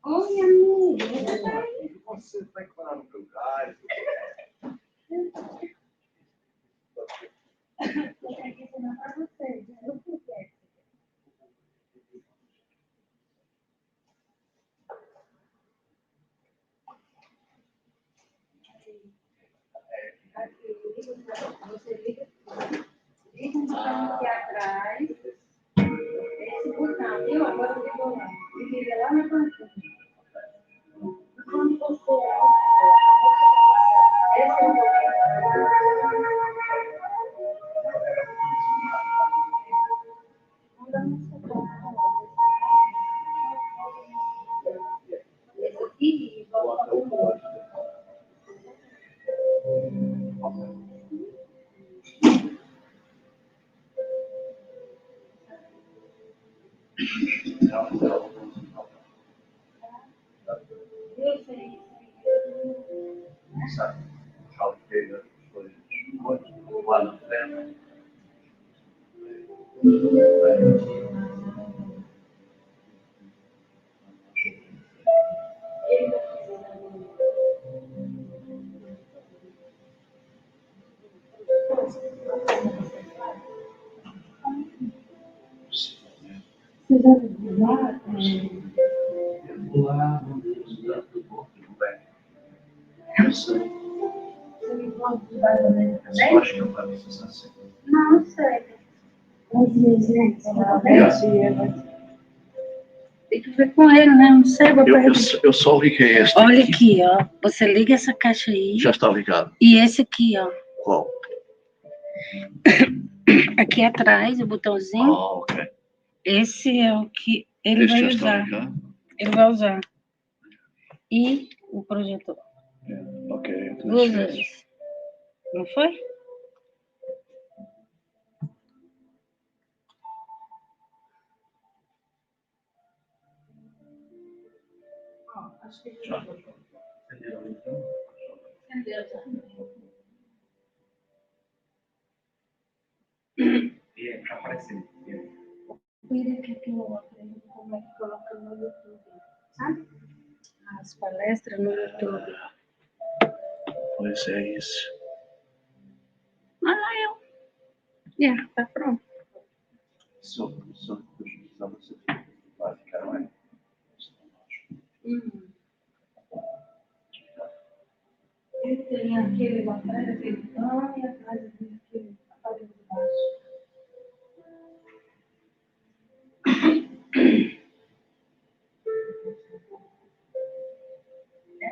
Oi, amigo. Você vai colar no teu gás? Vou ter que ensinar para vocês. Eu não quero. Você liga um botão aqui atrás. Esse botão, viu? Agora eu ligo lá. Liga lá na cantina. Quando você esse é o esse aqui, volta para o outro. Eu sei. Sabe? Fala que ele foi muito lá no treino. Você já viu lá? Lá no do bem. Eu sei. Você me falou de mais ou menos Eu também? acho que eu falei isso assim. Não sei. Gente, tem que ver com ele, né? Não sei, vou perguntar. Eu só liguei este. Olha aqui, ó. Você liga essa caixa aí. Já está ligado. E esse aqui, ó. Qual? Aqui atrás, o botãozinho. Ok. Esse é o que ele Este vai já está usar. ligado? Ele vai usar. E o projetor. Ok. Então Duas esquece. vezes. Não foi? Acho que Já. Entenderam então? entendeu, tá? E é, já apareceu. Vira aqui que eu aprendo como é que coloca no YouTube, sabe? As palestras no YouTube. Pois é isso. Olha lá eu. Tá pronto. Só precisava ser vai ficar bem. Ele tem aquele lá atrás, aquele pão, e atrás aquele aparelho de baixo.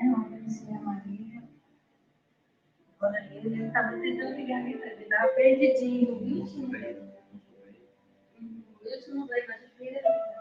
Não, eu ensinei a Maria. Agora ele estava tentando ligar a minha filha, ele estava perdidinho, viu? Isso não vai, mas eu queria ligar.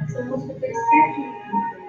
Essa música fez 7 minutos.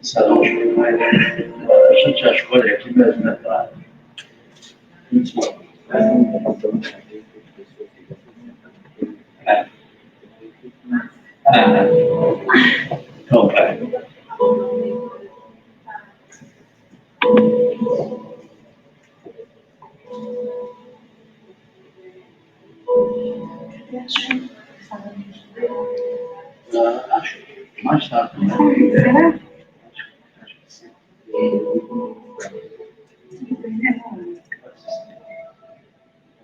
Serão os primeiros. A gente já escolhe aqui mesmo na praia. Então, vai. Acho que mais tarde, né? Será?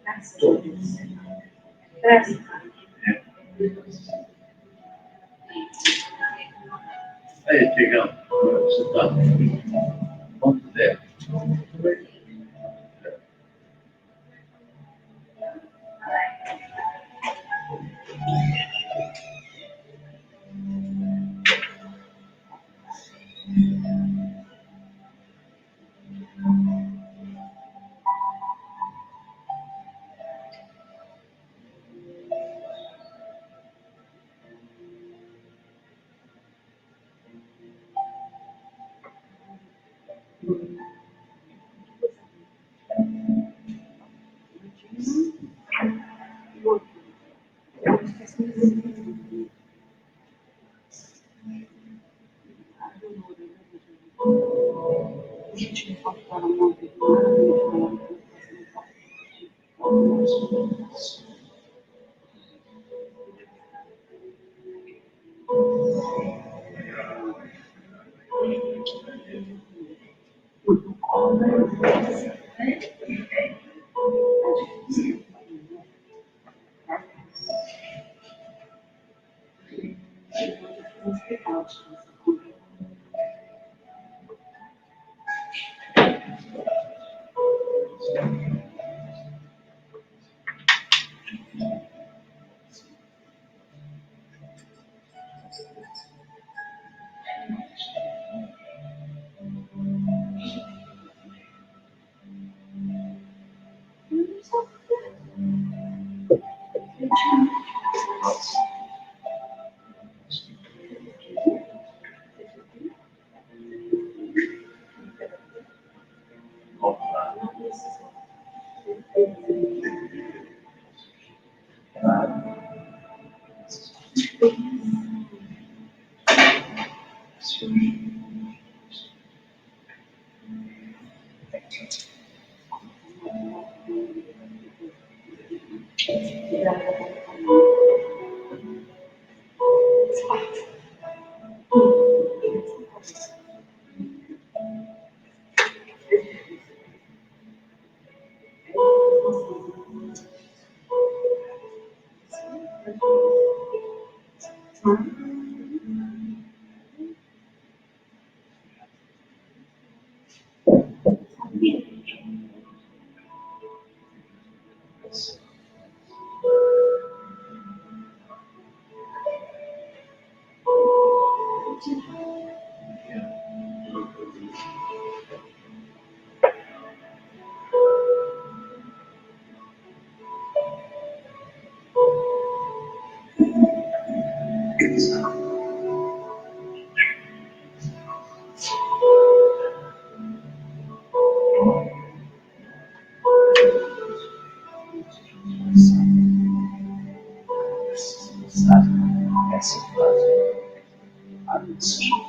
Graças a Deus. Graças a Deus. Aí, Tiagão, você está? Quanto tempo? Essa frase, a missão.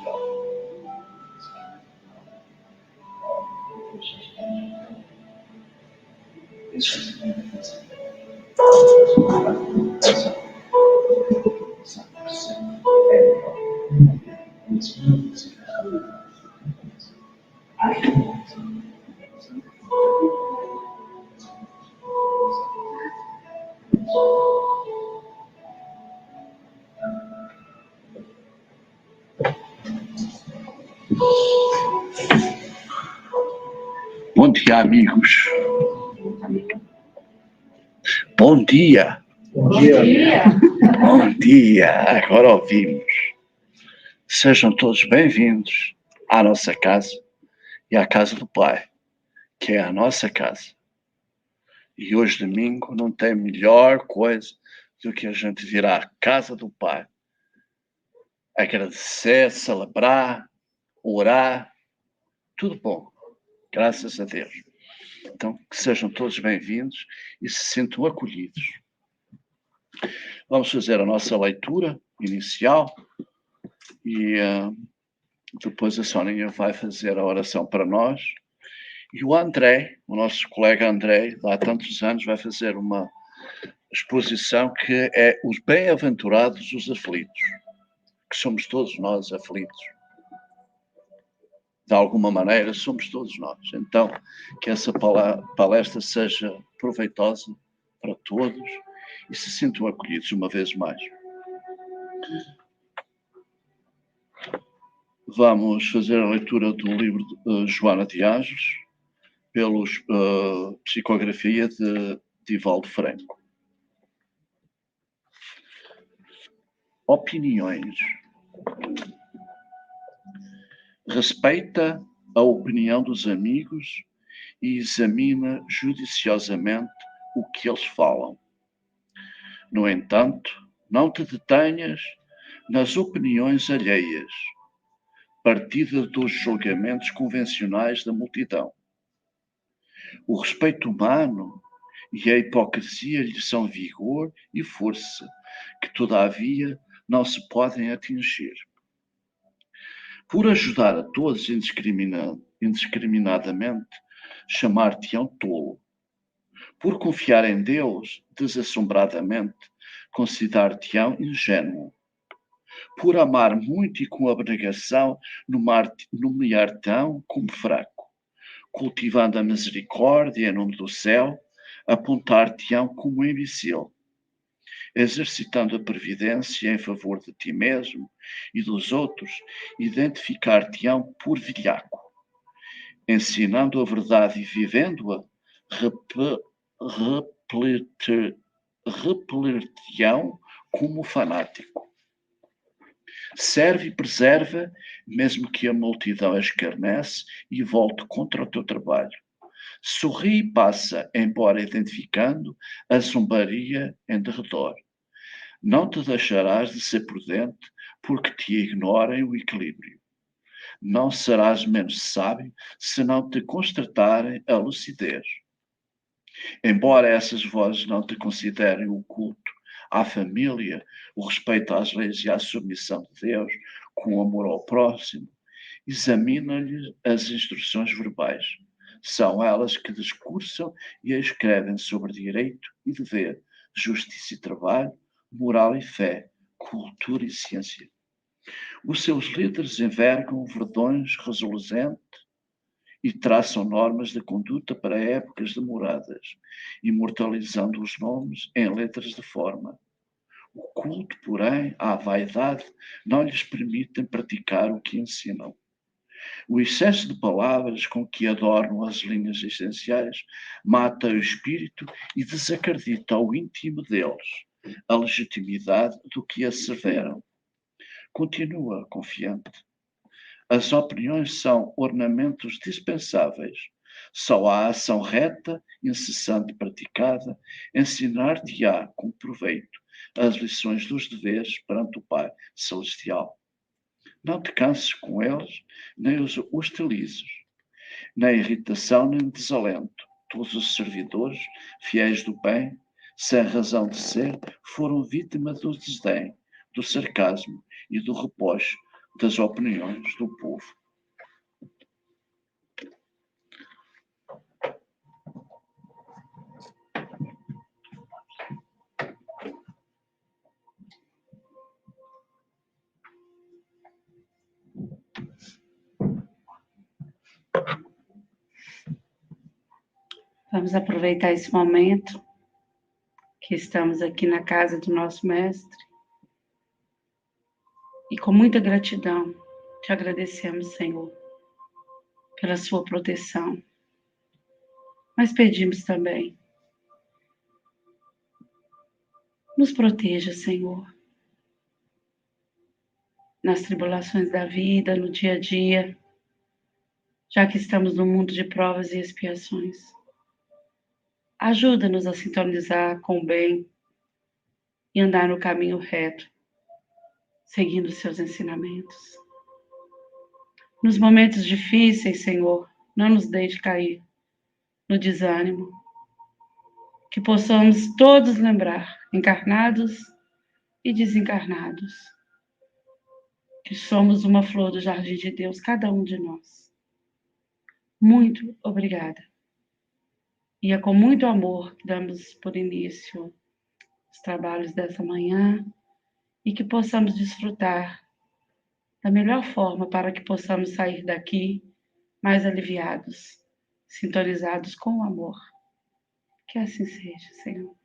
Bom dia, amigos. Bom dia. Bom dia. Bom dia. Agora ouvimos. Sejam todos bem-vindos à nossa casa e à casa do Pai, que é a nossa casa. E hoje, domingo, não tem melhor coisa do que a gente vir à casa do Pai, agradecer, celebrar, orar, tudo bom, graças a Deus. Então, que sejam todos bem-vindos e se sintam acolhidos. Vamos fazer a nossa leitura inicial e depois a Soninha vai fazer a oração para nós. E o André, o nosso colega André, de há tantos anos, vai fazer uma exposição que é os bem-aventurados os aflitos, que somos todos nós aflitos. De alguma maneira, somos todos nós. Então, que essa palestra seja proveitosa para todos e se sintam acolhidos uma vez mais. Vamos fazer a leitura do livro de Joana de Anjos, pelos psicografia de Divaldo Franco. Opiniões. Respeita a opinião dos amigos e examina judiciosamente o que eles falam. No entanto, não te detenhas nas opiniões alheias, partidas dos julgamentos convencionais da multidão. O respeito humano e a hipocrisia lhe são vigor e força, que todavia não se podem atingir. Por ajudar a todos indiscriminadamente, chamar-te-ão tolo. Por confiar em Deus desassombradamente, considerar-te-ão ingênuo. Por amar muito e com abnegação, nomear-te-ão como fraco. Cultivando a misericórdia em nome do céu, apontar-te-ão como imbecil. Exercitando a previdência em favor de ti mesmo e dos outros, identificar-te-ão por velhaco. Ensinando a verdade e vivendo-a, repelir-te-ão como fanático. Serve e preserva, mesmo que a multidão escarnece e volte contra o teu trabalho. Sorri e passa, embora identificando a zombaria em derredor. Não te deixarás de ser prudente, porque te ignorem o equilíbrio. Não serás menos sábio se não te constatarem a lucidez. Embora essas vozes não te considerem o culto à família, o respeito às leis e à submissão de Deus, com amor ao próximo, examina-lhe as instruções verbais. São elas que discursam e escrevem sobre direito e dever, justiça e trabalho, moral e fé, cultura e ciência. Os seus líderes envergam verdões reluzentes e traçam normas de conduta para épocas demoradas, imortalizando os nomes em letras de forma. O culto, porém, à vaidade não lhes permite praticar o que ensinam. O excesso de palavras com que adornam as linhas essenciais mata o espírito e desacredita o íntimo deles, a legitimidade do que asseveram. Continua confiante. As opiniões são ornamentos dispensáveis. Só a ação reta, incessante praticada, ensinar-te-á com proveito as lições dos deveres perante o Pai Celestial. Não te canses com eles, nem os hostilizes, nem irritação, nem desalento. Todos os servidores, fiéis do bem, sem razão de ser, foram vítimas do desdém, do sarcasmo e do reposto das opiniões do povo. Vamos aproveitar esse momento que estamos aqui na casa do nosso mestre e com muita gratidão te agradecemos, Senhor, pela sua proteção. Mas pedimos também, nos proteja, Senhor, nas tribulações da vida, no dia a dia, já que estamos num mundo de provas e expiações. Ajuda-nos a sintonizar com o bem e andar no caminho reto, seguindo os seus ensinamentos. Nos momentos difíceis, Senhor, não nos deixe cair no desânimo. Que possamos todos lembrar, encarnados e desencarnados, que somos uma flor do jardim de Deus, cada um de nós. Muito obrigada. E é com muito amor que damos por início os trabalhos dessa manhã e que possamos desfrutar da melhor forma para que possamos sair daqui mais aliviados, sintonizados com o amor. Que assim seja, Senhor.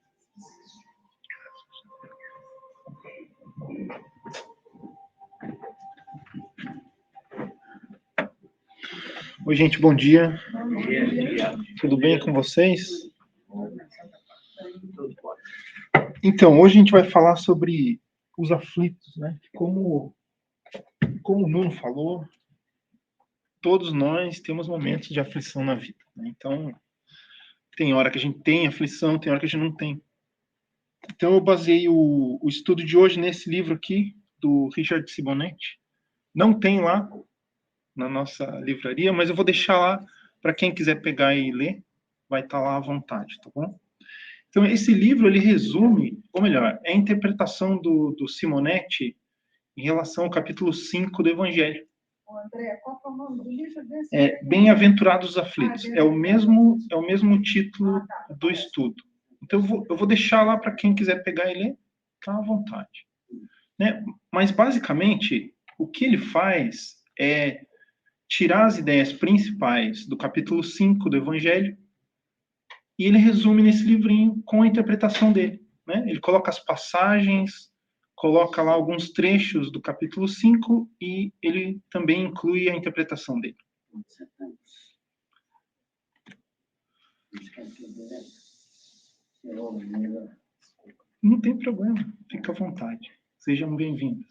Oi, gente, bom dia. Bom dia. Tudo bem com vocês? Então, hoje a gente vai falar sobre os aflitos, né? Como o Nuno falou, todos nós temos momentos de aflição na vida, né? Então, tem hora que a gente tem aflição, tem hora que a gente não tem. Então, eu baseei o estudo de hoje nesse livro aqui, do Richard Simonetti. Não tem lá na nossa livraria, mas eu vou deixar lá para quem quiser pegar e ler, vai estar lá à vontade, tá bom? Então, esse livro, ele resume, ou melhor, é a interpretação do Simonetti em relação ao capítulo 5 do Evangelho. André, qual é o nome do livro desse? Bem-aventurados os aflitos. É o mesmo título do estudo. Então, eu vou deixar lá para quem quiser pegar e ler, tá à vontade. Né? Mas, basicamente, o que ele faz é tirar as ideias principais do capítulo 5 do Evangelho e ele resume nesse livrinho com a interpretação dele. Né? Ele coloca as passagens, coloca lá alguns trechos do capítulo 5 e ele também inclui a interpretação dele. Não tem problema, fica à vontade. Sejam bem-vindos.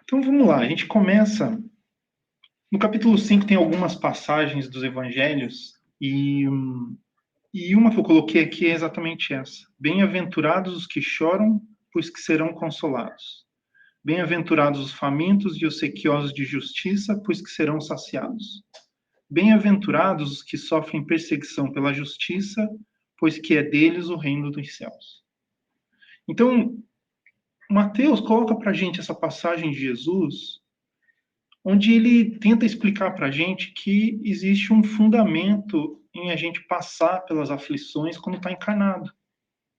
Então vamos lá, a gente começa. No capítulo 5 tem algumas passagens dos evangelhos e uma que eu coloquei aqui é exatamente essa. Bem-aventurados os que choram, pois que serão consolados. Bem-aventurados os famintos e os sequiosos de justiça, pois que serão saciados. Bem-aventurados os que sofrem perseguição pela justiça, pois que é deles o reino dos céus. Então, Mateus coloca para a gente essa passagem de Jesus, onde ele tenta explicar para a gente que existe um fundamento em a gente passar pelas aflições quando está encarnado.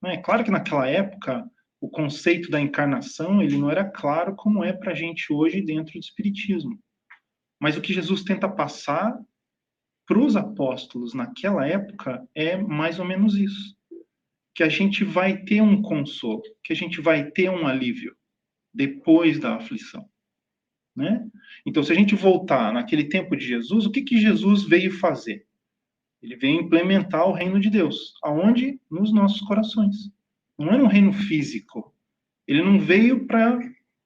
É claro que naquela época, o conceito da encarnação ele não era claro como é para a gente hoje dentro do Espiritismo. Mas o que Jesus tenta passar para os apóstolos naquela época é mais ou menos isso. Que a gente vai ter um consolo, que a gente vai ter um alívio depois da aflição. Né? Então, se a gente voltar naquele tempo de Jesus, o que Jesus veio fazer? Ele veio implementar o reino de Deus. Aonde? Nos nossos corações. Não era um reino físico. Ele não veio para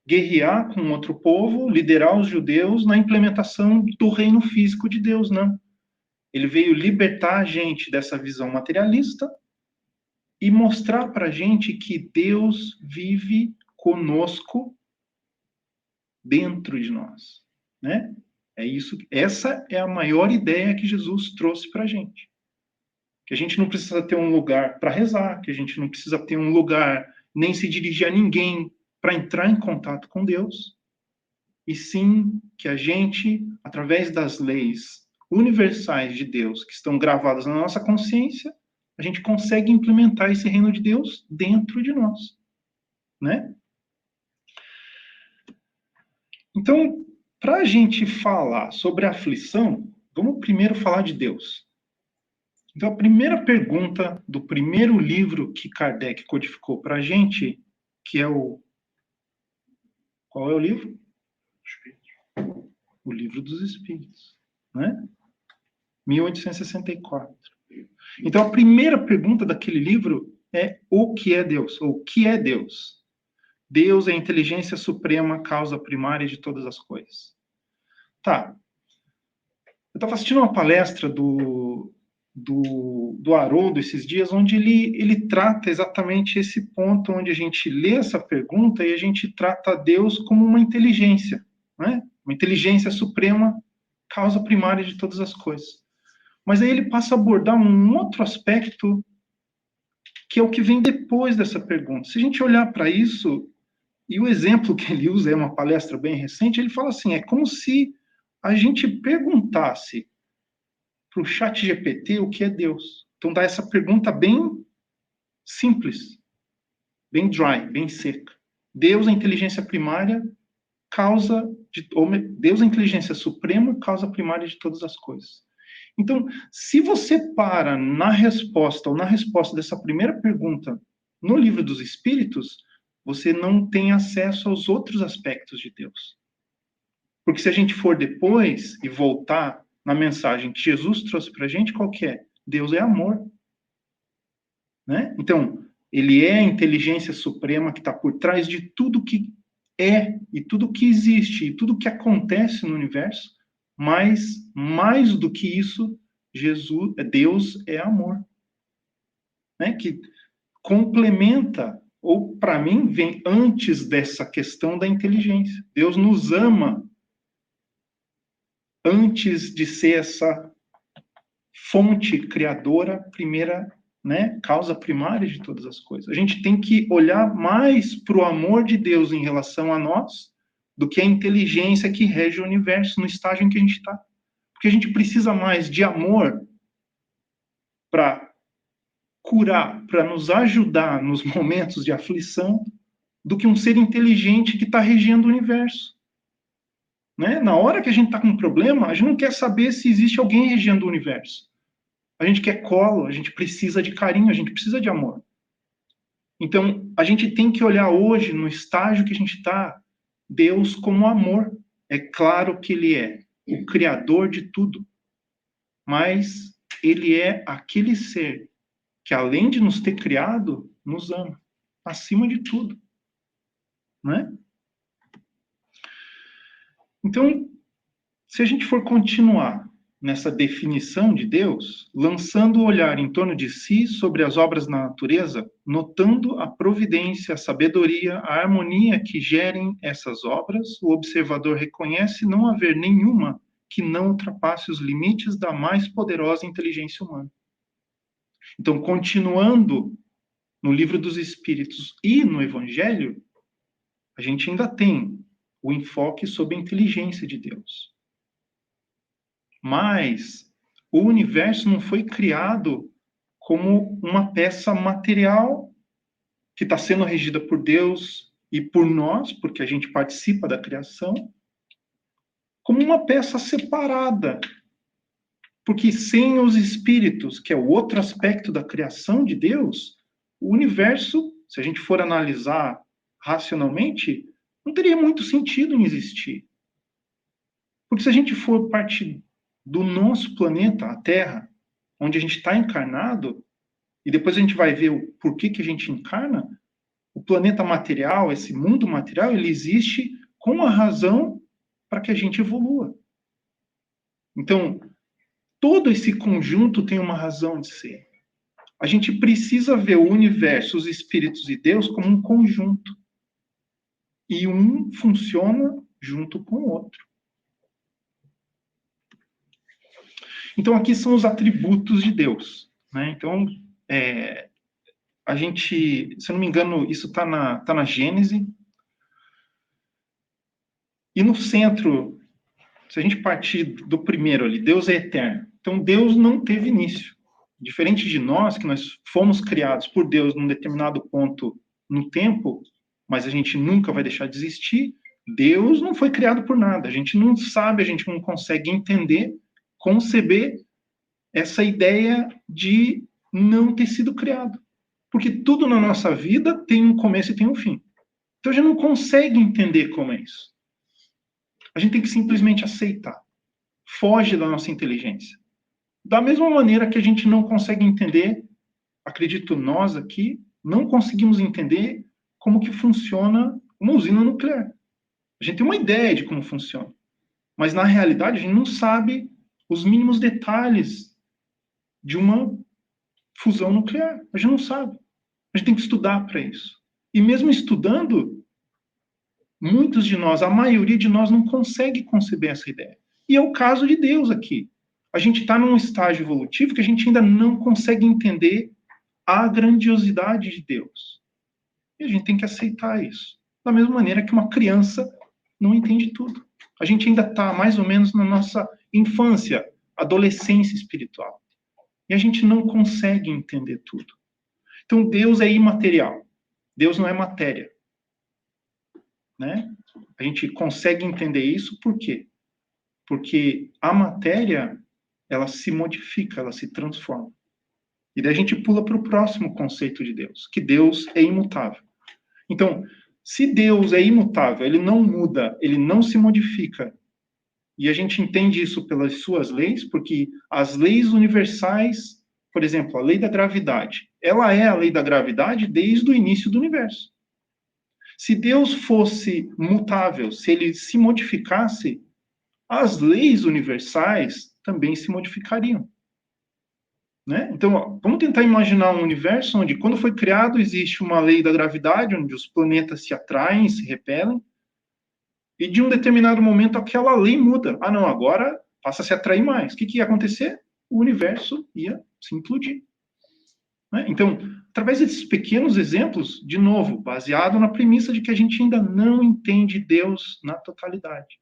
guerrear com outro povo, liderar os judeus na implementação do reino físico de Deus, não. Ele veio libertar a gente dessa visão materialista e mostrar para a gente que Deus vive conosco dentro de nós, né? É isso. Essa é a maior ideia que Jesus trouxe para a gente. Que a gente não precisa ter um lugar para rezar, que a gente não precisa ter um lugar nem se dirigir a ninguém para entrar em contato com Deus, e sim que a gente, através das leis universais de Deus que estão gravadas na nossa consciência, a gente consegue implementar esse reino de Deus dentro de nós, né? Então, para a gente falar sobre a aflição, vamos primeiro falar de Deus. Então, a primeira pergunta do primeiro livro que Kardec codificou para a gente, que é o... Qual é o livro? O Livro dos Espíritos, né? 1864. Então, a primeira pergunta daquele livro é o que é Deus? Ou o que é Deus? Deus é a inteligência suprema, causa primária de todas as coisas. Tá. Eu estava assistindo uma palestra do Haroldo esses dias, onde ele trata exatamente esse ponto, onde a gente lê essa pergunta e a gente trata Deus como uma inteligência, né? Uma inteligência suprema, causa primária de todas as coisas. Mas aí ele passa a abordar um outro aspecto, que é o que vem depois dessa pergunta. Se a gente olhar para isso, e o exemplo que ele usa é uma palestra bem recente, ele fala assim, é como se a gente perguntasse para o ChatGPT o que é Deus. Então dá essa pergunta bem simples, bem dry, bem seca. Deus, a inteligência primária, Deus, a inteligência suprema, causa primária de todas as coisas. Então, se você para na resposta dessa primeira pergunta no Livro dos Espíritos, você não tem acesso aos outros aspectos de Deus. Porque se a gente for depois e voltar na mensagem que Jesus trouxe para a gente, qual que é? Deus é amor. Né? Então, ele é a inteligência suprema que está por trás de tudo que é, e tudo que existe, e tudo que acontece no universo, mas, mais do que isso, Deus é amor. Né? Que complementa, ou para mim, vem antes dessa questão da inteligência. Deus nos ama antes de ser essa fonte criadora, primeira, né, causa primária de todas as coisas. A gente tem que olhar mais para o amor de Deus em relação a nós do que a inteligência que rege o universo no estágio em que a gente está. Porque a gente precisa mais de amor para curar, para nos ajudar nos momentos de aflição, do que um ser inteligente que está regendo o universo. Né? Na hora que a gente está com um problema, a gente não quer saber se existe alguém regendo o universo. A gente quer colo, a gente precisa de carinho, a gente precisa de amor. Então, a gente tem que olhar hoje, no estágio que a gente está, Deus como amor. É claro que Ele é o Criador de tudo, mas Ele é aquele ser que, além de nos ter criado, nos ama, acima de tudo. Né? Então, se a gente for continuar nessa definição de Deus, lançando o olhar em torno de si sobre as obras da natureza, notando a providência, a sabedoria, a harmonia que gerem essas obras, o observador reconhece não haver nenhuma que não ultrapasse os limites da mais poderosa inteligência humana. Então, continuando no Livro dos Espíritos e no Evangelho, a gente ainda tem o enfoque sobre a inteligência de Deus. Mas o universo não foi criado como uma peça material que está sendo regida por Deus e por nós, porque a gente participa da criação, como uma peça separada. Porque sem os espíritos, que é o outro aspecto da criação de Deus, o universo, se a gente for analisar racionalmente, não teria muito sentido em existir. Porque se a gente for partir do nosso planeta, a Terra, onde a gente está encarnado, e depois a gente vai ver o porquê que a gente encarna, o planeta material, esse mundo material, ele existe com a razão para que a gente evolua. Então, todo esse conjunto tem uma razão de ser. A gente precisa ver o universo, os espíritos e Deus como um conjunto. E um funciona junto com o outro. Então, aqui são os atributos de Deus. Né? Então, a gente, se eu não me engano, isso está na Gênese. E no centro, se a gente partir do primeiro ali, Deus é eterno. Então, Deus não teve início. Diferente de nós, que nós fomos criados por Deus num determinado ponto no tempo, mas a gente nunca vai deixar de existir, Deus não foi criado por nada. A gente não sabe, a gente não consegue entender, conceber essa ideia de não ter sido criado. Porque tudo na nossa vida tem um começo e tem um fim. Então a gente não consegue entender como é isso. A gente tem que simplesmente aceitar. Foge da nossa inteligência. Da mesma maneira que a gente não consegue entender, acredito nós aqui, não conseguimos entender como que funciona uma usina nuclear. A gente tem uma ideia de como funciona, mas na realidade a gente não sabe os mínimos detalhes de uma fusão nuclear. A gente não sabe. A gente tem que estudar para isso. E mesmo estudando, muitos de nós, a maioria de nós, não consegue conceber essa ideia. E é o caso de Deus aqui. A gente está num estágio evolutivo que a gente ainda não consegue entender a grandiosidade de Deus. E a gente tem que aceitar isso. Da mesma maneira que uma criança não entende tudo. A gente ainda está mais ou menos na nossa infância, adolescência espiritual. E a gente não consegue entender tudo. Então, Deus é imaterial. Deus não é matéria. Né? A gente consegue entender isso por quê? Porque a matéria, ela se modifica, ela se transforma. E daí a gente pula para o próximo conceito de Deus, que Deus é imutável. Então, se Deus é imutável, ele não muda, ele não se modifica, e a gente entende isso pelas suas leis, porque as leis universais, por exemplo, a lei da gravidade, ela é a lei da gravidade desde o início do universo. Se Deus fosse mutável, se ele se modificasse, as leis universais também se modificariam. Né? Então, ó, vamos tentar imaginar um universo onde, quando foi criado, existe uma lei da gravidade, onde os planetas se atraem, se repelem, e de um determinado momento aquela lei muda. Ah, não, agora passa a se atrair mais. O que ia acontecer? O universo ia se implodir. Né? Então, através desses pequenos exemplos, de novo, baseado na premissa de que a gente ainda não entende Deus na totalidade,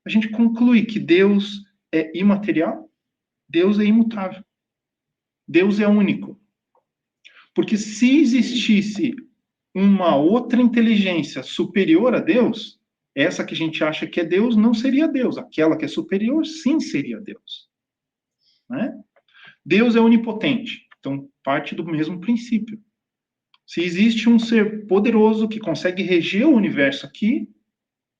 a gente conclui que Deus é imaterial, Deus é imutável. Deus é único. Porque se existisse uma outra inteligência superior a Deus, essa que a gente acha que é Deus não seria Deus. Aquela que é superior, sim, seria Deus. Né? Deus é onipotente. Então, parte do mesmo princípio. Se existe um ser poderoso que consegue reger o universo aqui,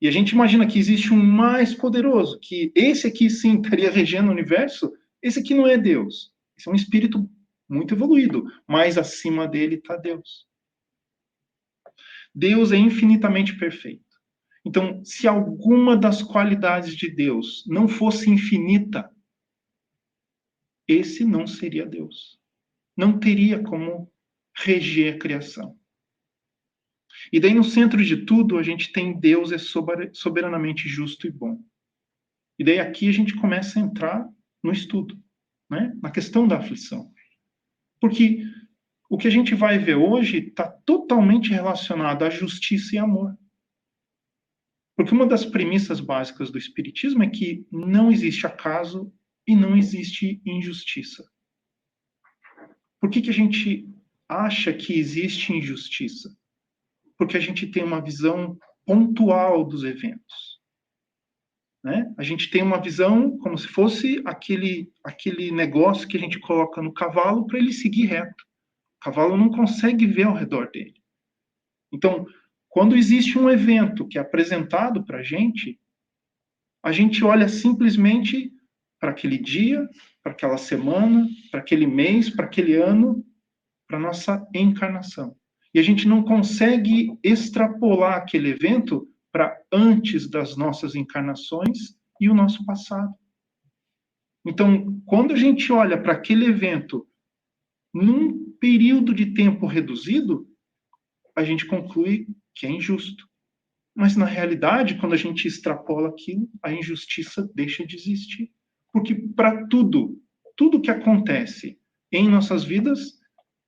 e a gente imagina que existe um mais poderoso, que esse aqui sim estaria regendo o universo, esse aqui não é Deus. Esse é um espírito muito evoluído, mas acima dele está Deus. Deus é infinitamente perfeito. Então, se alguma das qualidades de Deus não fosse infinita, esse não seria Deus. Não teria como reger a criação. E daí, no centro de tudo, a gente tem Deus é soberanamente justo e bom. E daí aqui a gente começa a entrar no estudo, né? Na questão da aflição. Porque o que a gente vai ver hoje está totalmente relacionado à justiça e amor. Porque uma das premissas básicas do Espiritismo é que não existe acaso e não existe injustiça. Por que a gente acha que existe injustiça? Porque a gente tem uma visão pontual dos eventos. Né? A gente tem uma visão como se fosse aquele negócio que a gente coloca no cavalo para ele seguir reto. O cavalo não consegue ver ao redor dele. Então, quando existe um evento que é apresentado para a gente olha simplesmente para aquele dia, para aquela semana, para aquele mês, para aquele ano, para a nossa encarnação. E a gente não consegue extrapolar aquele evento para antes das nossas encarnações e o nosso passado. Então, quando a gente olha para aquele evento num período de tempo reduzido, a gente conclui que é injusto. Mas, na realidade, quando a gente extrapola aquilo, a injustiça deixa de existir. Porque para tudo que acontece em nossas vidas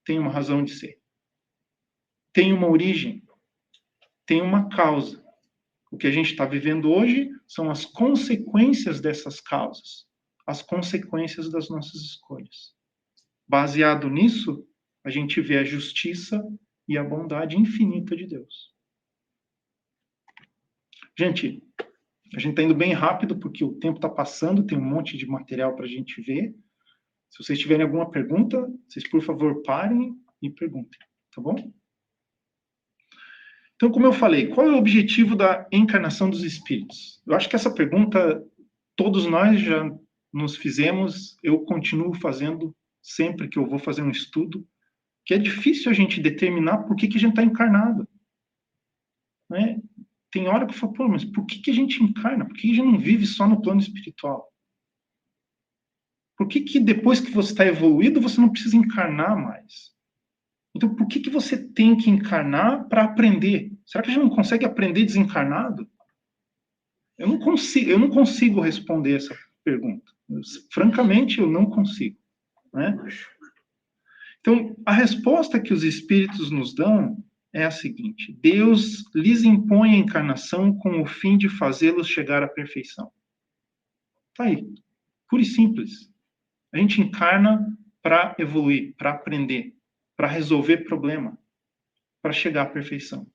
tem uma razão de ser. Tem uma origem, tem uma causa. O que a gente está vivendo hoje são as consequências dessas causas, as consequências das nossas escolhas. Baseado nisso, a gente vê a justiça e a bondade infinita de Deus. Gente, a gente está indo bem rápido porque o tempo está passando, tem um monte de material para a gente ver. Se vocês tiverem alguma pergunta, vocês, por favor, parem e perguntem, tá bom? Então, como eu falei, qual é o objetivo da encarnação dos espíritos? Eu acho que essa pergunta todos nós já nos fizemos, eu continuo fazendo sempre que eu vou fazer um estudo, que é difícil a gente determinar por que a gente está encarnado. né? Tem hora que eu falo, pô, mas por que a gente encarna? Por que a gente não vive só no plano espiritual? Por que depois que você está evoluído, você não precisa encarnar mais? Então, por que você tem que encarnar para aprender? Será que a gente não consegue aprender desencarnado? Eu não consigo responder essa pergunta. Francamente, eu não consigo, né? Então, a resposta que os espíritos nos dão é a seguinte: Deus lhes impõe a encarnação com o fim de fazê-los chegar à perfeição. Tá aí, puro e simples. A gente encarna para evoluir, para aprender, para resolver problema, para chegar à perfeição.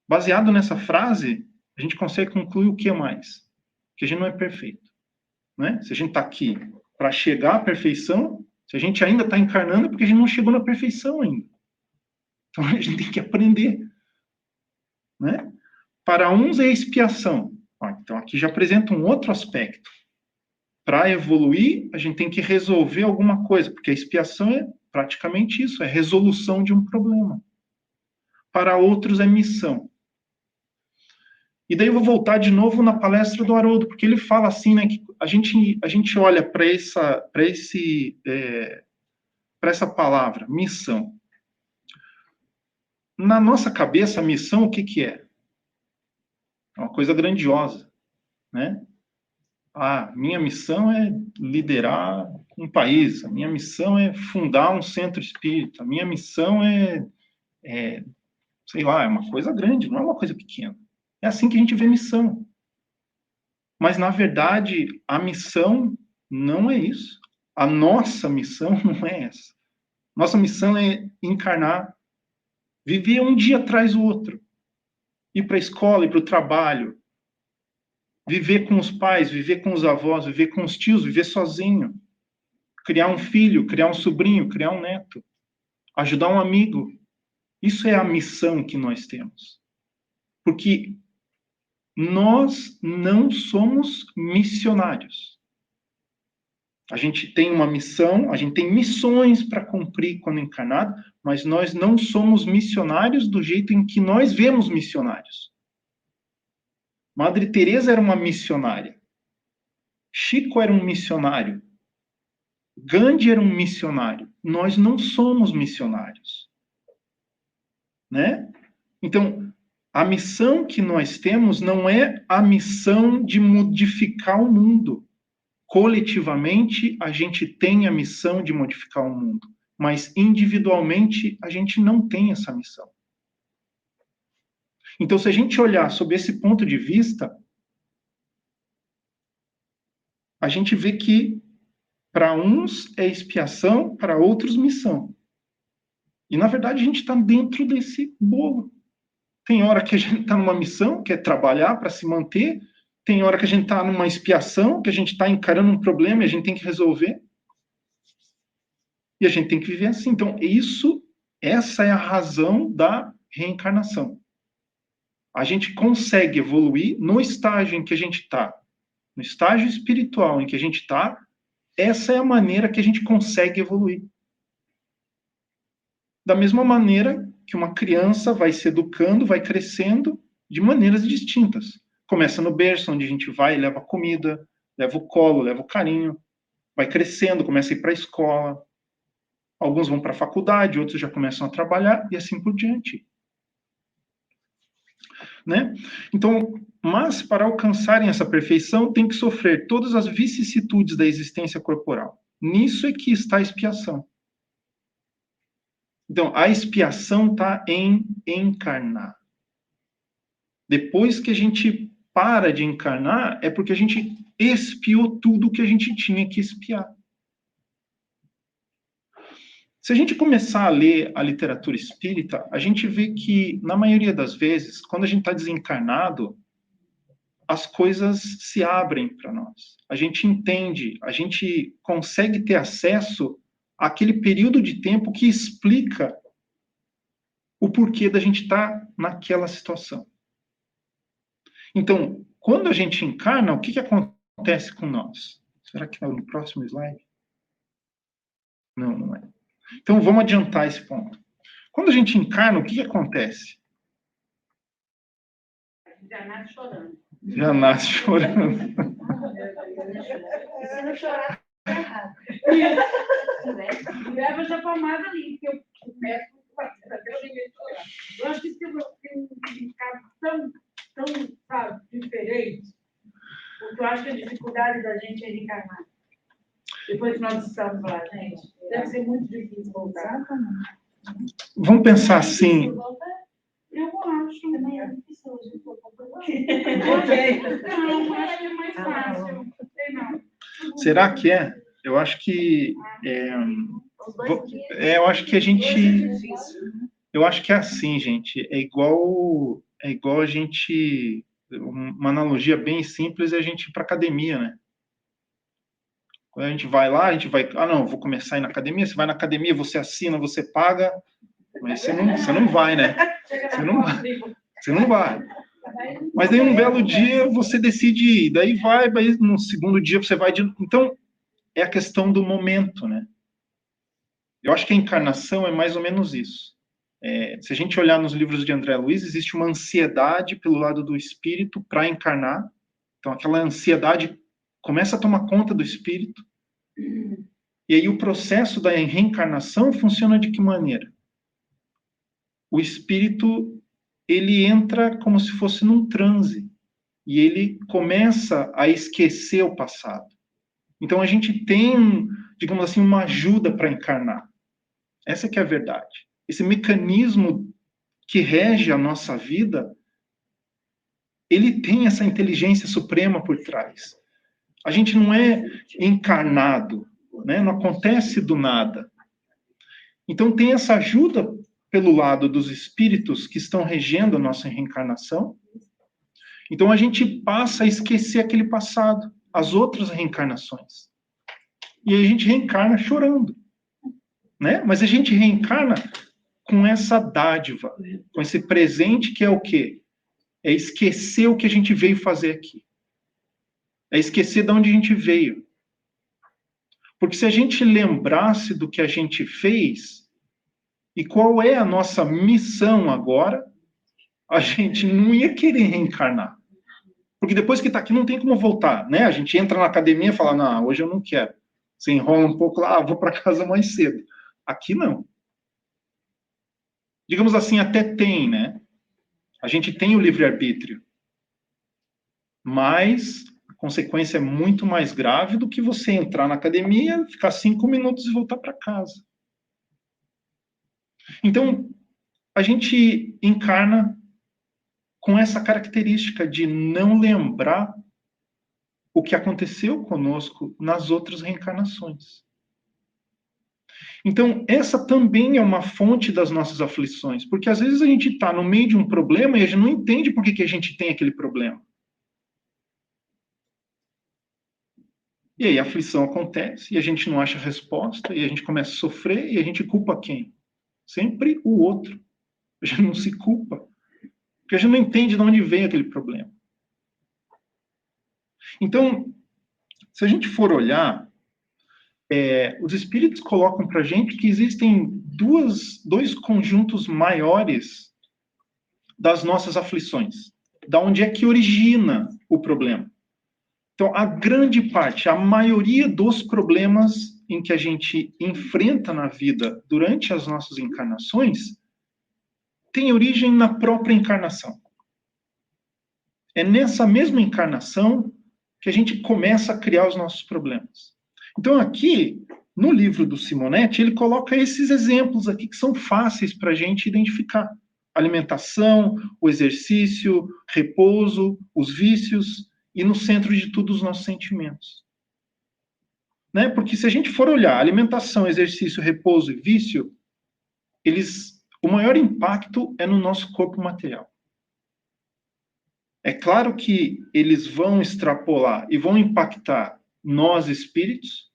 Baseado nessa frase, a gente consegue concluir o que mais? Que a gente não é perfeito, né? Se a gente está aqui para chegar à perfeição, se a gente ainda está encarnando, é porque a gente não chegou na perfeição ainda. Então a gente tem que aprender, né? Para uns é expiação. Então aqui já apresenta um outro aspecto. Para evoluir, a gente tem que resolver alguma coisa, porque a expiação é praticamente isso, é resolução de um problema. Para outros é missão. E daí eu vou voltar de novo na palestra do Haroldo, porque ele fala assim, né, que a gente olha para essa palavra, missão. Na nossa cabeça, a missão, o que é? É uma coisa grandiosa, né? Minha missão é liderar um país, a minha missão é fundar um centro espírita, a minha missão sei lá, é uma coisa grande, não é uma coisa pequena. É assim que a gente vê missão. Mas, na verdade, a missão não é isso. A nossa missão não é essa. Nossa missão é encarnar, viver um dia atrás do outro. Ir para a escola, ir para o trabalho, viver com os pais, viver com os avós, viver com os tios, viver sozinho. Criar um filho, criar um sobrinho, criar um neto. Ajudar um amigo. Isso é a missão que nós temos. Porque nós não somos missionários. A gente tem uma missão, a gente tem missões para cumprir quando encarnado, mas nós não somos missionários do jeito em que nós vemos missionários. Madre Teresa era uma missionária. Chico era um missionário. Gandhi era um missionário. Nós não somos missionários, né? Então, a missão que nós temos não é a missão de modificar o mundo. Coletivamente, a gente tem a missão de modificar o mundo, mas individualmente a gente não tem essa missão. Então, se a gente olhar sob esse ponto de vista, a gente vê que para uns é expiação, para outros missão. E, na verdade, a gente está dentro desse bolo. Tem hora que a gente está numa missão, que é trabalhar para se manter. Tem hora que a gente está numa expiação, que a gente está encarando um problema e a gente tem que resolver. E a gente tem que viver assim. Então, essa é a razão da reencarnação. A gente consegue evoluir no estágio em que a gente está, no estágio espiritual em que a gente está, essa é a maneira que a gente consegue evoluir. Da mesma maneira que uma criança vai se educando, vai crescendo de maneiras distintas. Começa no berço, onde a gente vai, leva a comida, leva o colo, leva o carinho, vai crescendo, começa a ir para a escola. Alguns vão para a faculdade, outros já começam a trabalhar e assim por diante. Né? Então, mas para alcançarem essa perfeição, tem que sofrer todas as vicissitudes da existência corporal. Nisso é que está a expiação. Então, a expiação está em encarnar. Depois que a gente para de encarnar, é porque a gente expiou tudo que a gente tinha que expiar. Se a gente começar a ler a literatura espírita, a gente vê que, na maioria das vezes, quando a gente está desencarnado, as coisas se abrem para nós. A gente entende, a gente consegue ter acesso àquele período de tempo que explica o porquê da gente estar naquela situação. Então, quando a gente encarna, o que acontece com nós? Será que é no próximo slide? Não, não é. Então, vamos adiantar esse ponto. Quando a gente encarna, o que acontece? Já nasce chorando. Já nasce chorando. Se não chorar, tá errado. Leva já pomada ali, porque o médico até o ninguém chorar. Eu acho que isso tem um significado tão, sabe, diferente. Porque eu acho que a dificuldade da gente é reencarnar. Depois que nós estamos lá, gente, deve ser muito difícil voltar. Vamos pensar assim. Eu acho. Também é difícil hoje, um pouco. Não, acho que é mais fácil. Sei não. Será que é? Eu acho que eu acho que a gente, eu acho que é assim, gente. É igual a gente, uma analogia bem simples é a gente ir para academia, né? Quando a gente vai lá, a gente vai, não, vou começar a ir na academia. Você vai na academia, você assina, você paga, mas você não vai, né? Você não vai. Mas daí um belo dia você decide ir, daí vai no segundo dia você vai de... Então, é a questão do momento, né? Eu acho que a encarnação é mais ou menos isso. Se a gente olhar nos livros de André Luiz, existe uma ansiedade pelo lado do espírito para encarnar. Então, aquela ansiedade começa a tomar conta do espírito. E aí o processo da reencarnação funciona de que maneira? O espírito, ele entra como se fosse num transe. E ele começa a esquecer o passado. Então, a gente tem, digamos assim, uma ajuda para encarnar. Essa que é a verdade. Esse mecanismo que rege a nossa vida, ele tem essa inteligência suprema por trás. A gente não é encarnado, né? Não acontece do nada. Então tem essa ajuda pelo lado dos espíritos que estão regendo a nossa reencarnação. Então a gente passa a esquecer aquele passado, as outras reencarnações. E a gente reencarna chorando, né? Mas a gente reencarna com essa dádiva, com esse presente que é o quê? É esquecer o que a gente veio fazer aqui. É esquecer de onde a gente veio. Porque se a gente lembrasse do que a gente fez e qual é a nossa missão agora, a gente não ia querer reencarnar. Porque depois que está aqui não tem como voltar, né? A gente entra na academia e fala, não, hoje eu não quero. Você enrola um pouco lá, vou para casa mais cedo. Aqui não. Digamos assim, até tem, né? A gente tem o livre-arbítrio. Mas a consequência é muito mais grave do que você entrar na academia, ficar 5 minutos e voltar para casa. Então, a gente encarna com essa característica de não lembrar o que aconteceu conosco nas outras reencarnações. Então, essa também é uma fonte das nossas aflições, porque às vezes a gente está no meio de um problema e a gente não entende por que a gente tem aquele problema. E aí a aflição acontece, e a gente não acha resposta, e a gente começa a sofrer, e a gente culpa quem? Sempre o outro. A gente não se culpa, porque a gente não entende de onde vem aquele problema. Então, se a gente for olhar, os espíritos colocam para a gente que existem dois conjuntos maiores das nossas aflições. Da onde é que origina o problema? Então, a grande parte, a maioria dos problemas em que a gente enfrenta na vida durante as nossas encarnações tem origem na própria encarnação. É nessa mesma encarnação que a gente começa a criar os nossos problemas. Então, aqui, no livro do Simonetti, ele coloca esses exemplos aqui que são fáceis para a gente identificar. Alimentação, o exercício, repouso, os vícios, e no centro de tudo os nossos sentimentos. Né? Porque se a gente for olhar alimentação, exercício, repouso e vício, o maior impacto é no nosso corpo material. É claro que eles vão extrapolar e vão impactar nós espíritos,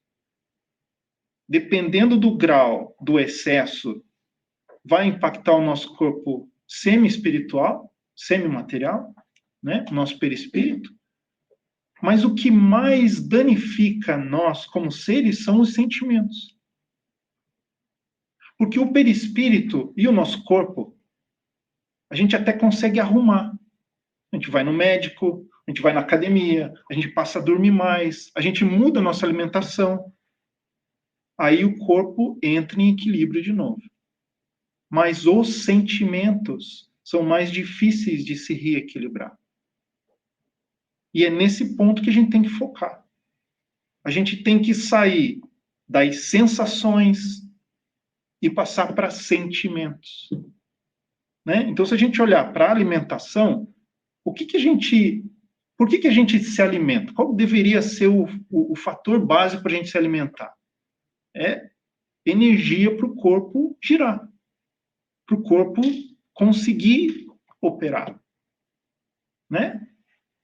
dependendo do grau do excesso, vai impactar o nosso corpo semi-espiritual, semi-material, né? O nosso perispírito. Mas o que mais danifica nós como seres são os sentimentos. Porque o perispírito e o nosso corpo, a gente até consegue arrumar. A A gente vai no médico, a gente vai na academia, a gente passa a dormir mais, a gente muda a nossa alimentação. Aí o corpo entra em equilíbrio de novo. Mas os sentimentos são mais difíceis de se reequilibrar. E é nesse ponto que a gente tem que focar. A gente tem que sair das sensações e passar para sentimentos. Né? Então, se a gente olhar para a alimentação, por que a gente se alimenta? Qual deveria ser o fator básico para a gente se alimentar? É energia para o corpo girar, para o corpo conseguir operar. Né?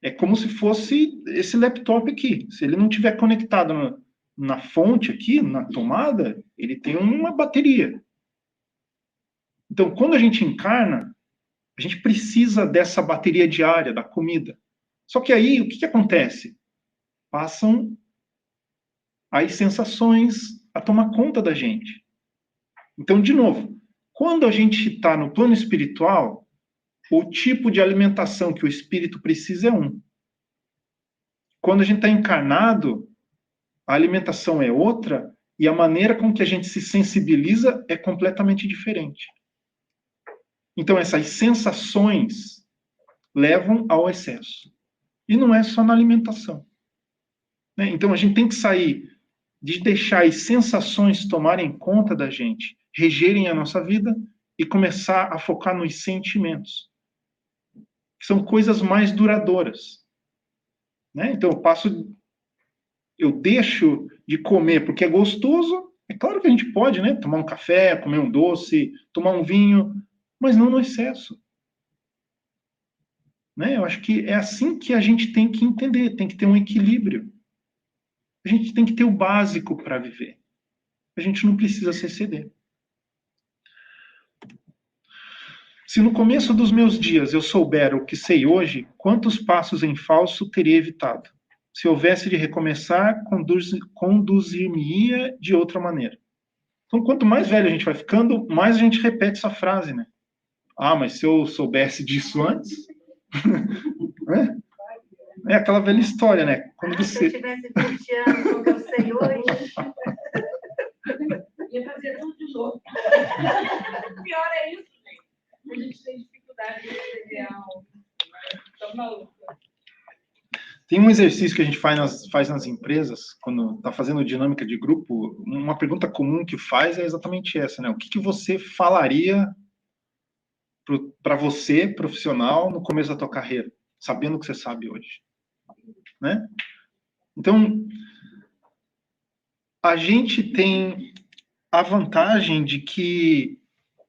É como se fosse esse laptop aqui. Se ele não estiver conectado na fonte aqui, na tomada, ele tem uma bateria. Então, quando a gente encarna, a gente precisa dessa bateria diária, da comida. Só que aí, o que acontece? Passam as sensações a tomar conta da gente. Então, de novo, quando a gente está no plano espiritual, o tipo de alimentação que o espírito precisa é um. Quando a gente está encarnado, a alimentação é outra e a maneira com que a gente se sensibiliza é completamente diferente. Então, essas sensações levam ao excesso. E não é só na alimentação. Né? Então, a gente tem que sair de deixar as sensações tomarem conta da gente, regerem a nossa vida e começar a focar nos sentimentos, que são coisas mais duradouras. Né? Então, eu deixo de comer porque é gostoso. É claro que a gente pode, né? Tomar um café, comer um doce, tomar um vinho, mas não no excesso. Né? Eu acho que é assim que a gente tem que entender, tem que ter um equilíbrio. A gente tem que ter o básico para viver. A gente não precisa se exceder. Se no começo dos meus dias eu soubera o que sei hoje, quantos passos em falso teria evitado? Se houvesse de recomeçar, conduzir-me-ia de outra maneira. Então, quanto mais velho a gente vai ficando, mais a gente repete essa frase, né? Ah, mas se eu soubesse disso antes... É aquela velha história, né? Quando você... Se eu tivesse 20 anos, o que eu sei hoje... ia fazer tudo de novo. O pior é isso, gente. A gente tem dificuldade de entender algo. Tô maluca. Tem um exercício que a gente faz nas empresas, quando está fazendo dinâmica de grupo, uma pergunta comum que faz é exatamente essa, né? O que você falaria para você, profissional, no começo da tua carreira, sabendo o que você sabe hoje? Né? Então, a gente tem a vantagem de que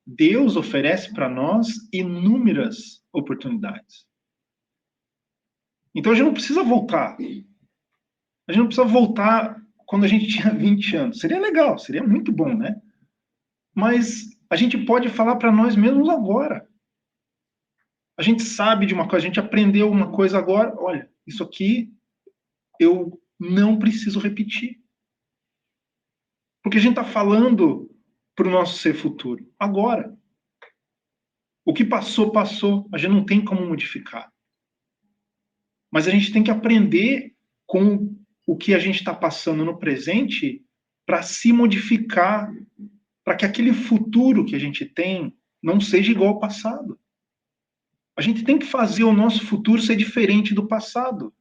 Deus oferece para nós inúmeras oportunidades. Então, a gente não precisa voltar. A gente não precisa voltar quando a gente tinha 20 anos. Seria legal, seria muito bom, né? Mas a gente pode falar para nós mesmos agora. A gente sabe de uma coisa, a gente aprendeu uma coisa agora. Olha, isso aqui eu não preciso repetir. Porque a gente está falando para o nosso ser futuro. Agora. O que passou, passou. A gente não tem como modificar. Mas a gente tem que aprender com o que a gente está passando no presente para se modificar, para que aquele futuro que a gente tem não seja igual ao passado. A gente tem que fazer o nosso futuro ser diferente do passado.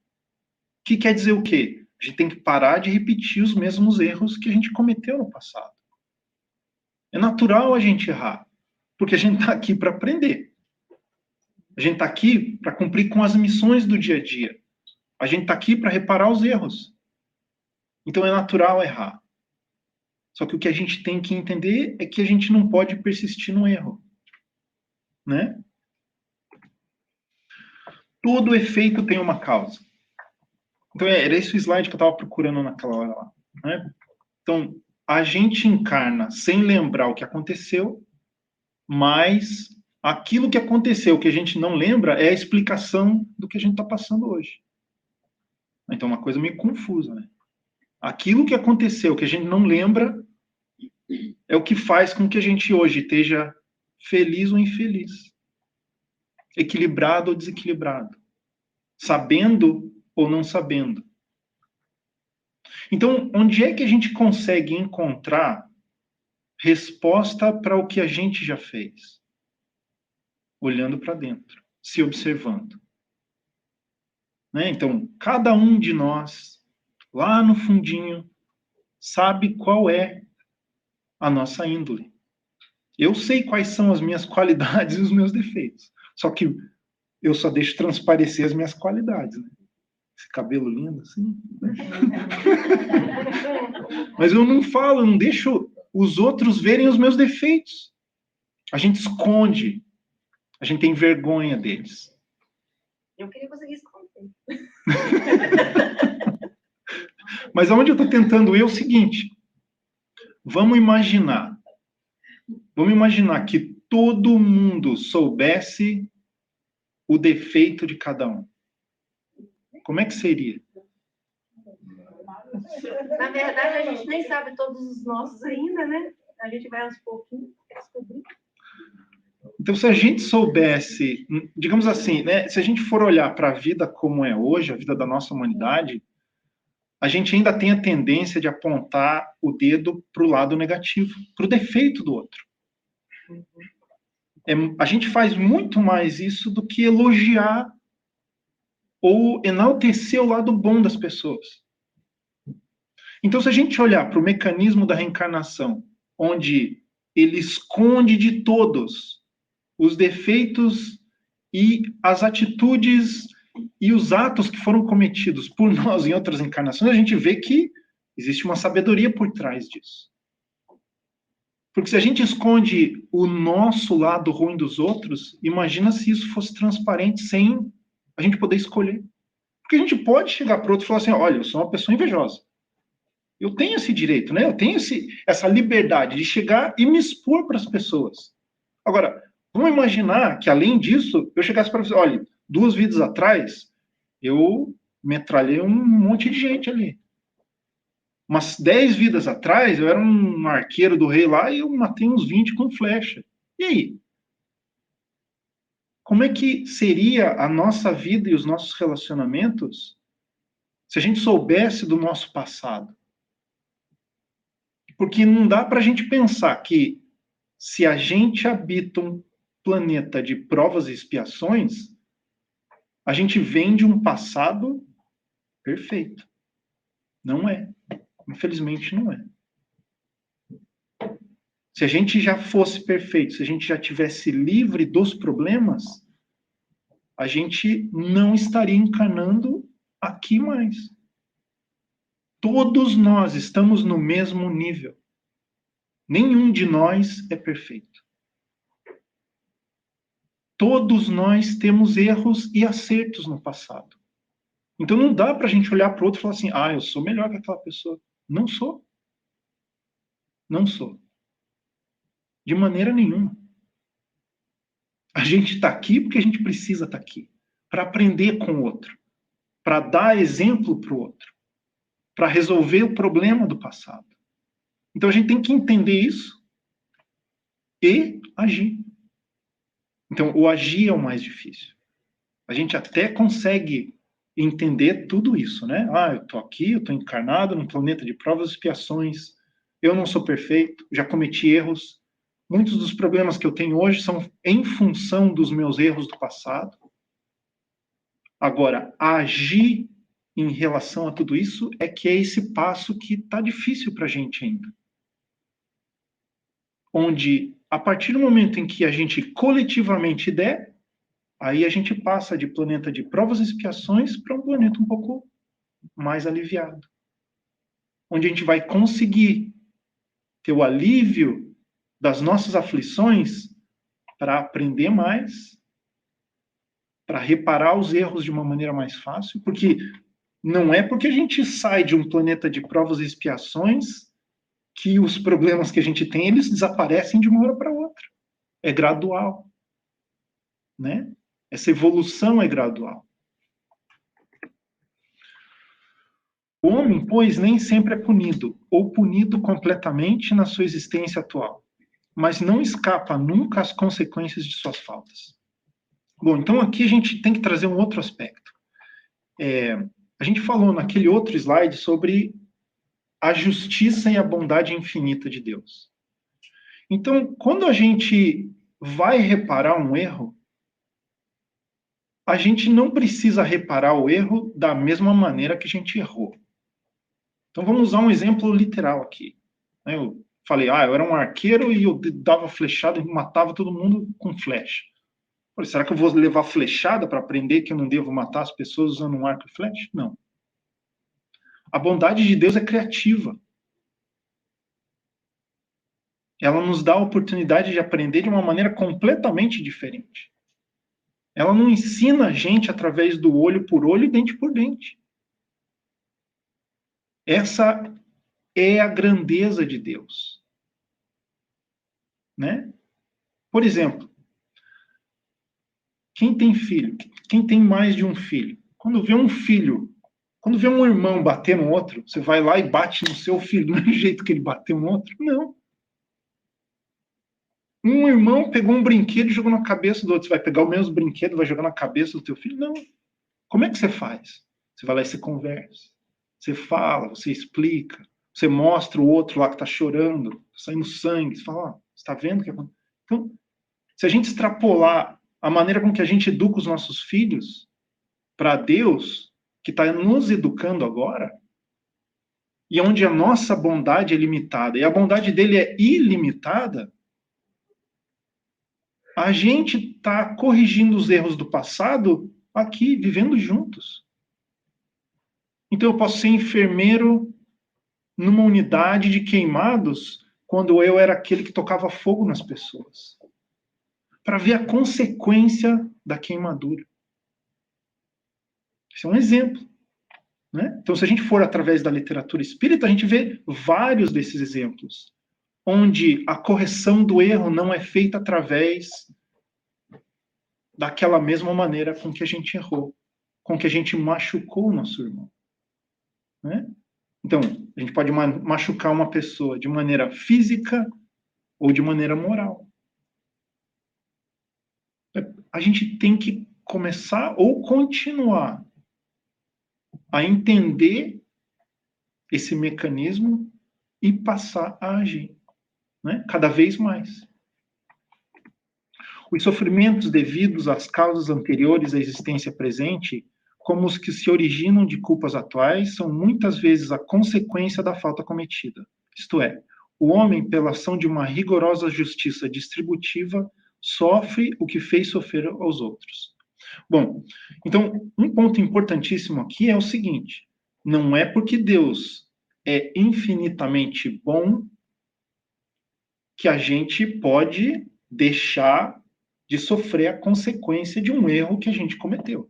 Que quer dizer o quê? A gente tem que parar de repetir os mesmos erros que a gente cometeu no passado. É natural a gente errar, porque a gente está aqui para aprender. A gente está aqui para cumprir com as missões do dia a dia. A gente está aqui para reparar os erros. Então é natural errar. Só que o que a gente tem que entender é que a gente não pode persistir no erro. Né? Todo efeito tem uma causa. Então era esse o slide que eu estava procurando naquela hora lá. Né? Então, a gente encarna sem lembrar o que aconteceu, mas aquilo que aconteceu, que a gente não lembra, é a explicação do que a gente está passando hoje. Então, uma coisa meio confusa, né? Aquilo que aconteceu, que a gente não lembra, é o que faz com que a gente hoje esteja feliz ou infeliz, equilibrado ou desequilibrado. sabendo ou não sabendo. Então, onde é que a gente consegue encontrar resposta para o que a gente já fez? Olhando para dentro, se observando. Né? Então, cada um de nós, lá no fundinho, sabe qual é a nossa índole. Eu sei quais são as minhas qualidades e os meus defeitos. Só que eu só deixo transparecer as minhas qualidades. Né? Esse cabelo lindo assim. Né? Mas eu não falo, eu não deixo os outros verem os meus defeitos. A gente esconde. A gente tem vergonha deles. Eu queria conseguir esconder. Mas aonde eu estou tentando ir é o seguinte. Vamos imaginar que todo mundo soubesse o defeito de cada um. Como é que seria? Na verdade, a gente nem sabe todos os nossos ainda, né? A gente vai aos pouquinhos descobrir. Então, se a gente soubesse, digamos assim, né, se a gente for olhar para a vida como é hoje, a vida da nossa humanidade, a gente ainda tem a tendência de apontar o dedo para o lado negativo, para o defeito do outro. A gente faz muito mais isso do que elogiar ou enaltecer o lado bom das pessoas. Então, se a gente olhar para o mecanismo da reencarnação, onde ele esconde de todos os defeitos e as atitudes e os atos que foram cometidos por nós em outras encarnações, a gente vê que existe uma sabedoria por trás disso. Porque se a gente esconde o nosso lado ruim dos outros, imagina se isso fosse transparente sem a gente poder escolher. Porque a gente pode chegar para o outro e falar assim, olha, eu sou uma pessoa invejosa. Eu tenho esse direito, né? Eu tenho essa liberdade de chegar e me expor para as pessoas. Agora, vamos imaginar que, além disso, eu chegasse para você, olha, 2 vidas atrás, eu metralhei um monte de gente ali. Umas 10 vidas atrás, eu era um arqueiro do rei lá e eu matei uns 20 com flecha. E aí? Como é que seria a nossa vida e os nossos relacionamentos se a gente soubesse do nosso passado? Porque não dá para a gente pensar que se a gente habita um planeta de provas e expiações, a gente vem de um passado perfeito. Não é. Infelizmente, não é. Se a gente já fosse perfeito, se a gente já tivesse livre dos problemas, a gente não estaria encarnando aqui mais. Todos nós estamos no mesmo nível. Nenhum de nós é perfeito. Todos nós temos erros e acertos no passado. Então não dá para a gente olhar para o outro e falar assim, eu sou melhor que aquela pessoa. Não sou. Não sou. De maneira nenhuma. A gente está aqui porque a gente precisa estar aqui. Para aprender com o outro. Para dar exemplo para o outro. Para resolver o problema do passado. Então a gente tem que entender isso e agir. Então o agir é o mais difícil. A gente até consegue entender tudo isso, né? Eu estou aqui, eu estou encarnado num planeta de provas e expiações, eu não sou perfeito, já cometi erros. Muitos dos problemas que eu tenho hoje são em função dos meus erros do passado. Agora, agir em relação a tudo isso é que é esse passo que está difícil para a gente ainda. Onde, a partir do momento em que a gente coletivamente der, aí a gente passa de planeta de provas e expiações para um planeta um pouco mais aliviado. Onde a gente vai conseguir ter o alívio das nossas aflições para aprender mais, para reparar os erros de uma maneira mais fácil, porque não é porque a gente sai de um planeta de provas e expiações que os problemas que a gente tem, eles desaparecem de uma hora para outra. É gradual. Né? Essa evolução é gradual. O homem, pois, nem sempre é punido, ou punido completamente na sua existência atual, mas não escapa nunca às consequências de suas faltas. Bom, então aqui a gente tem que trazer um outro aspecto. A gente falou naquele outro slide sobre a justiça e a bondade infinita de Deus. Então, quando a gente vai reparar um erro, a gente não precisa reparar o erro da mesma maneira que a gente errou. Então, vamos usar um exemplo literal aqui. Eu falei, eu era um arqueiro e eu dava flechada e matava todo mundo com flecha. Falei, será que eu vou levar flechada para aprender que eu não devo matar as pessoas usando um arco e flecha? Não. A bondade de Deus é criativa. Ela nos dá a oportunidade de aprender de uma maneira completamente diferente. Ela não ensina a gente através do olho por olho e dente por dente. Essa é a grandeza de Deus. Né? Por exemplo, quem tem filho, quem tem mais de um filho, quando vê um irmão bater no outro, você vai lá e bate no seu filho do mesmo jeito que ele bateu no outro? Não. Um irmão pegou um brinquedo e jogou na cabeça do outro. Você vai pegar o mesmo brinquedo e vai jogar na cabeça do teu filho? Não. Como é que você faz? Você vai lá e você conversa. Você fala, você explica. Você mostra o outro lá que está chorando, tá saindo sangue. Você fala, você está vendo o que aconteceu? Então, se a gente extrapolar a maneira com que a gente educa os nossos filhos para Deus, que está nos educando agora, e onde a nossa bondade é limitada, e a bondade dele é ilimitada, a gente está corrigindo os erros do passado aqui, vivendo juntos. Então eu posso ser enfermeiro numa unidade de queimados quando eu era aquele que tocava fogo nas pessoas, para ver a consequência da queimadura. Esse é um exemplo. Né? Então, se a gente for através da literatura espírita, a gente vê vários desses exemplos, onde a correção do erro não é feita através daquela mesma maneira com que a gente errou, com que a gente machucou o nosso irmão. Né? Então, a gente pode machucar uma pessoa de maneira física ou de maneira moral. A gente tem que começar ou continuar a entender esse mecanismo e passar a agir, né? Cada vez mais. Os sofrimentos devidos às causas anteriores à existência presente, como os que se originam de culpas atuais, são muitas vezes a consequência da falta cometida. Isto é, o homem, pela ação de uma rigorosa justiça distributiva, sofre o que fez sofrer aos outros. Bom, então, um ponto importantíssimo aqui é o seguinte: não é porque Deus é infinitamente bom que a gente pode deixar de sofrer a consequência de um erro que a gente cometeu.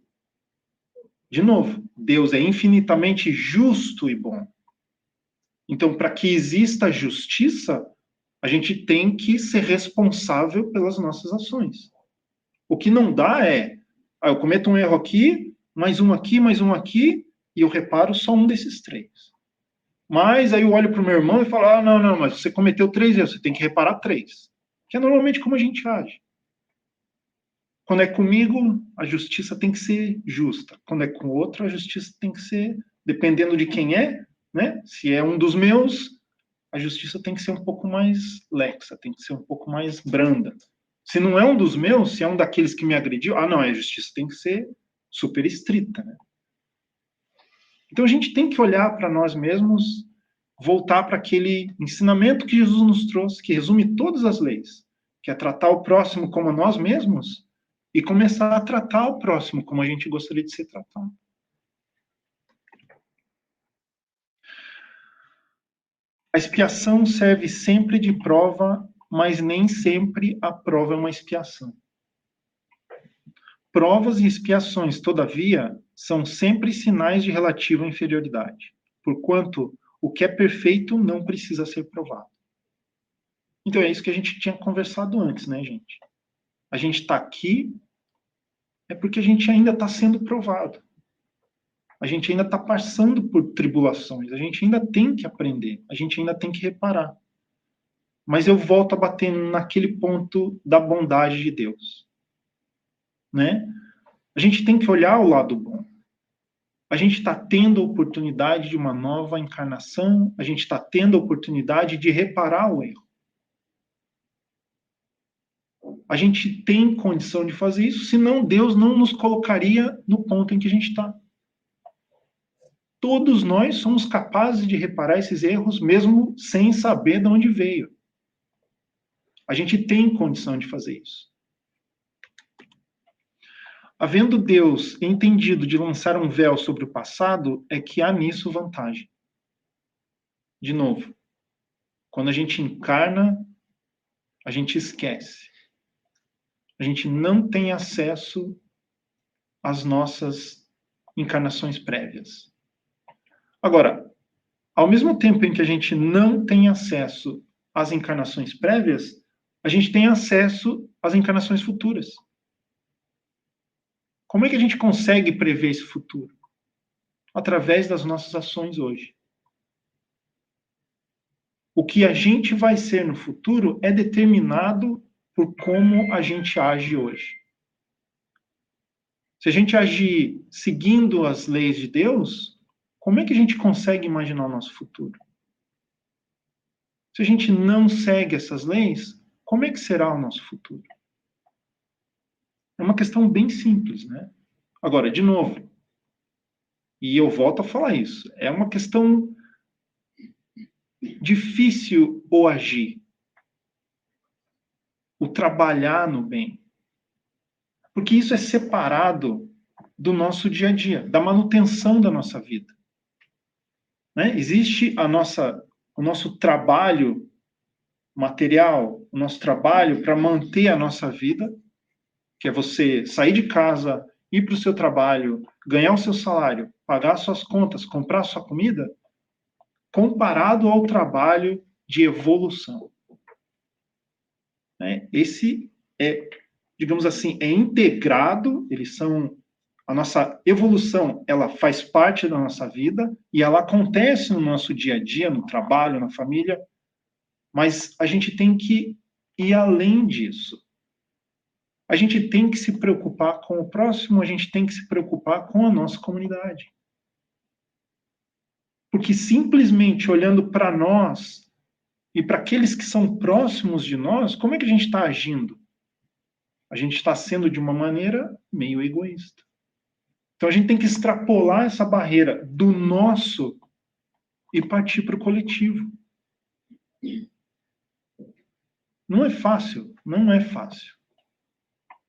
De novo, Deus é infinitamente justo e bom. Então, para que exista justiça, a gente tem que ser responsável pelas nossas ações. O que não dá é, eu cometo um erro aqui, mais um aqui, e eu reparo só um desses três. Mas aí eu olho para o meu irmão e falo, não, mas você cometeu 3 erros, você tem que reparar 3. Que é normalmente como a gente age. Quando é comigo, a justiça tem que ser justa. Quando é com o outro, a justiça tem que ser, dependendo de quem é, né? Se é um dos meus, a justiça tem que ser um pouco mais lexa, tem que ser um pouco mais branda. Se não é um dos meus, se é um daqueles que me agrediu, não, a justiça tem que ser super estrita, né? Então a gente tem que olhar para nós mesmos, voltar para aquele ensinamento que Jesus nos trouxe, que resume todas as leis, que é tratar o próximo como nós mesmos e começar a tratar o próximo como a gente gostaria de ser tratado. A expiação serve sempre de prova, mas nem sempre a prova é uma expiação. Provas e expiações, todavia, são sempre sinais de relativa inferioridade, porquanto o que é perfeito não precisa ser provado. Então é isso que a gente tinha conversado antes, né, gente? A gente está aqui é porque a gente ainda está sendo provado. A gente ainda está passando por tribulações, a gente ainda tem que aprender, a gente ainda tem que reparar. Mas eu volto a bater naquele ponto da bondade de Deus. Né? A gente tem que olhar o lado bom. a gente está tendo a oportunidade de uma nova encarnação, a gente está tendo a oportunidade de reparar o erro. A gente tem condição de fazer isso, senão Deus não nos colocaria no ponto em que a gente está. Todos nós somos capazes de reparar esses erros, mesmo sem saber de onde veio. A gente tem condição de fazer isso. Havendo Deus entendido de lançar um véu sobre o passado, é que há nisso vantagem. De novo, quando a gente encarna, a gente esquece. A gente não tem acesso às nossas encarnações prévias. Agora, ao mesmo tempo em que a gente não tem acesso às encarnações prévias, a gente tem acesso às encarnações futuras. Como é que a gente consegue prever esse futuro? Através das nossas ações hoje. O que a gente vai ser no futuro é determinado por como a gente age hoje. Se a gente agir seguindo as leis de Deus, como é que a gente consegue imaginar o nosso futuro? Se a gente não segue essas leis, como é que será o nosso futuro? É uma questão bem simples, né? Agora, de novo, e eu volto a falar isso, é uma questão difícil o agir, o trabalhar no bem. Porque isso é separado do nosso dia a dia, da manutenção da nossa vida. Né? Existe o nosso trabalho material, o nosso trabalho para manter a nossa vida, que é você sair de casa, ir para o seu trabalho, ganhar o seu salário, pagar suas contas, comprar sua comida, comparado ao trabalho de evolução. Né? Esse é, digamos assim, é integrado, a nossa evolução, ela faz parte da nossa vida e ela acontece no nosso dia a dia, no trabalho, na família, mas a gente tem que ir além disso. A gente tem que se preocupar com o próximo, a gente tem que se preocupar com a nossa comunidade. Porque simplesmente olhando para nós e para aqueles que são próximos de nós, como é que a gente está agindo? A gente está sendo de uma maneira meio egoísta. Então a gente tem que extrapolar essa barreira do nosso e partir para o coletivo. Não é fácil, não é fácil.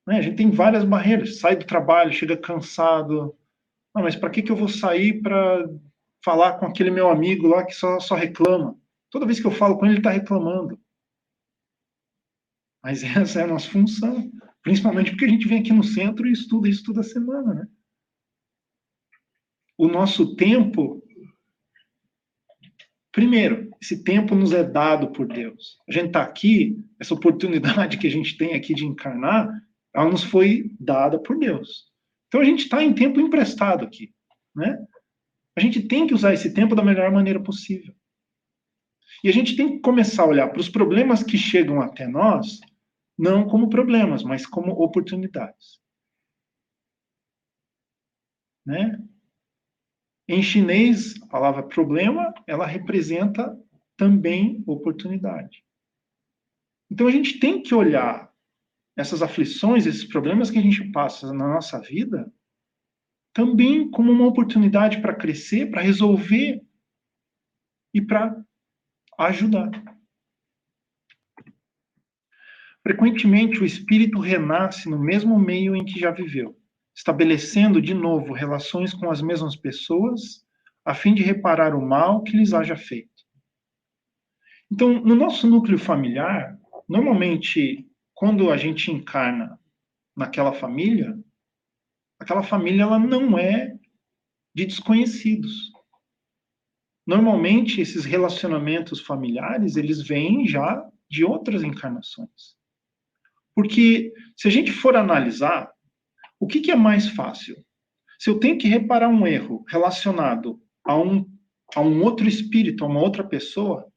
A gente tem várias barreiras. Sai do trabalho, chega cansado. Não, mas para que eu vou sair para falar com aquele meu amigo lá que só reclama? Toda vez que eu falo com ele, ele está reclamando. Mas essa é a nossa função. Principalmente porque a gente vem aqui no centro e estuda isso toda semana, né? O nosso tempo... Primeiro, esse tempo nos é dado por Deus. A gente está aqui, essa oportunidade que a gente tem aqui de encarnar, ela nos foi dada por Deus. Então a gente está em tempo emprestado aqui, né? A gente tem que usar esse tempo da melhor maneira possível. E a gente tem que começar a olhar para os problemas que chegam até nós, não como problemas, mas como oportunidades. Né? Em chinês, a palavra problema, ela representa também oportunidade. Então a gente tem que olhar essas aflições, esses problemas que a gente passa na nossa vida, também como uma oportunidade para crescer, para resolver e para ajudar. Frequentemente, o espírito renasce no mesmo meio em que já viveu, estabelecendo de novo relações com as mesmas pessoas, a fim de reparar o mal que lhes haja feito. Então, no nosso núcleo familiar, normalmente, quando a gente encarna naquela família, aquela família ela não é de desconhecidos. Normalmente, esses relacionamentos familiares, eles vêm já de outras encarnações. Porque, se a gente for analisar, o que é mais fácil? Se eu tenho que reparar um erro relacionado a um outro espírito, a uma outra pessoa,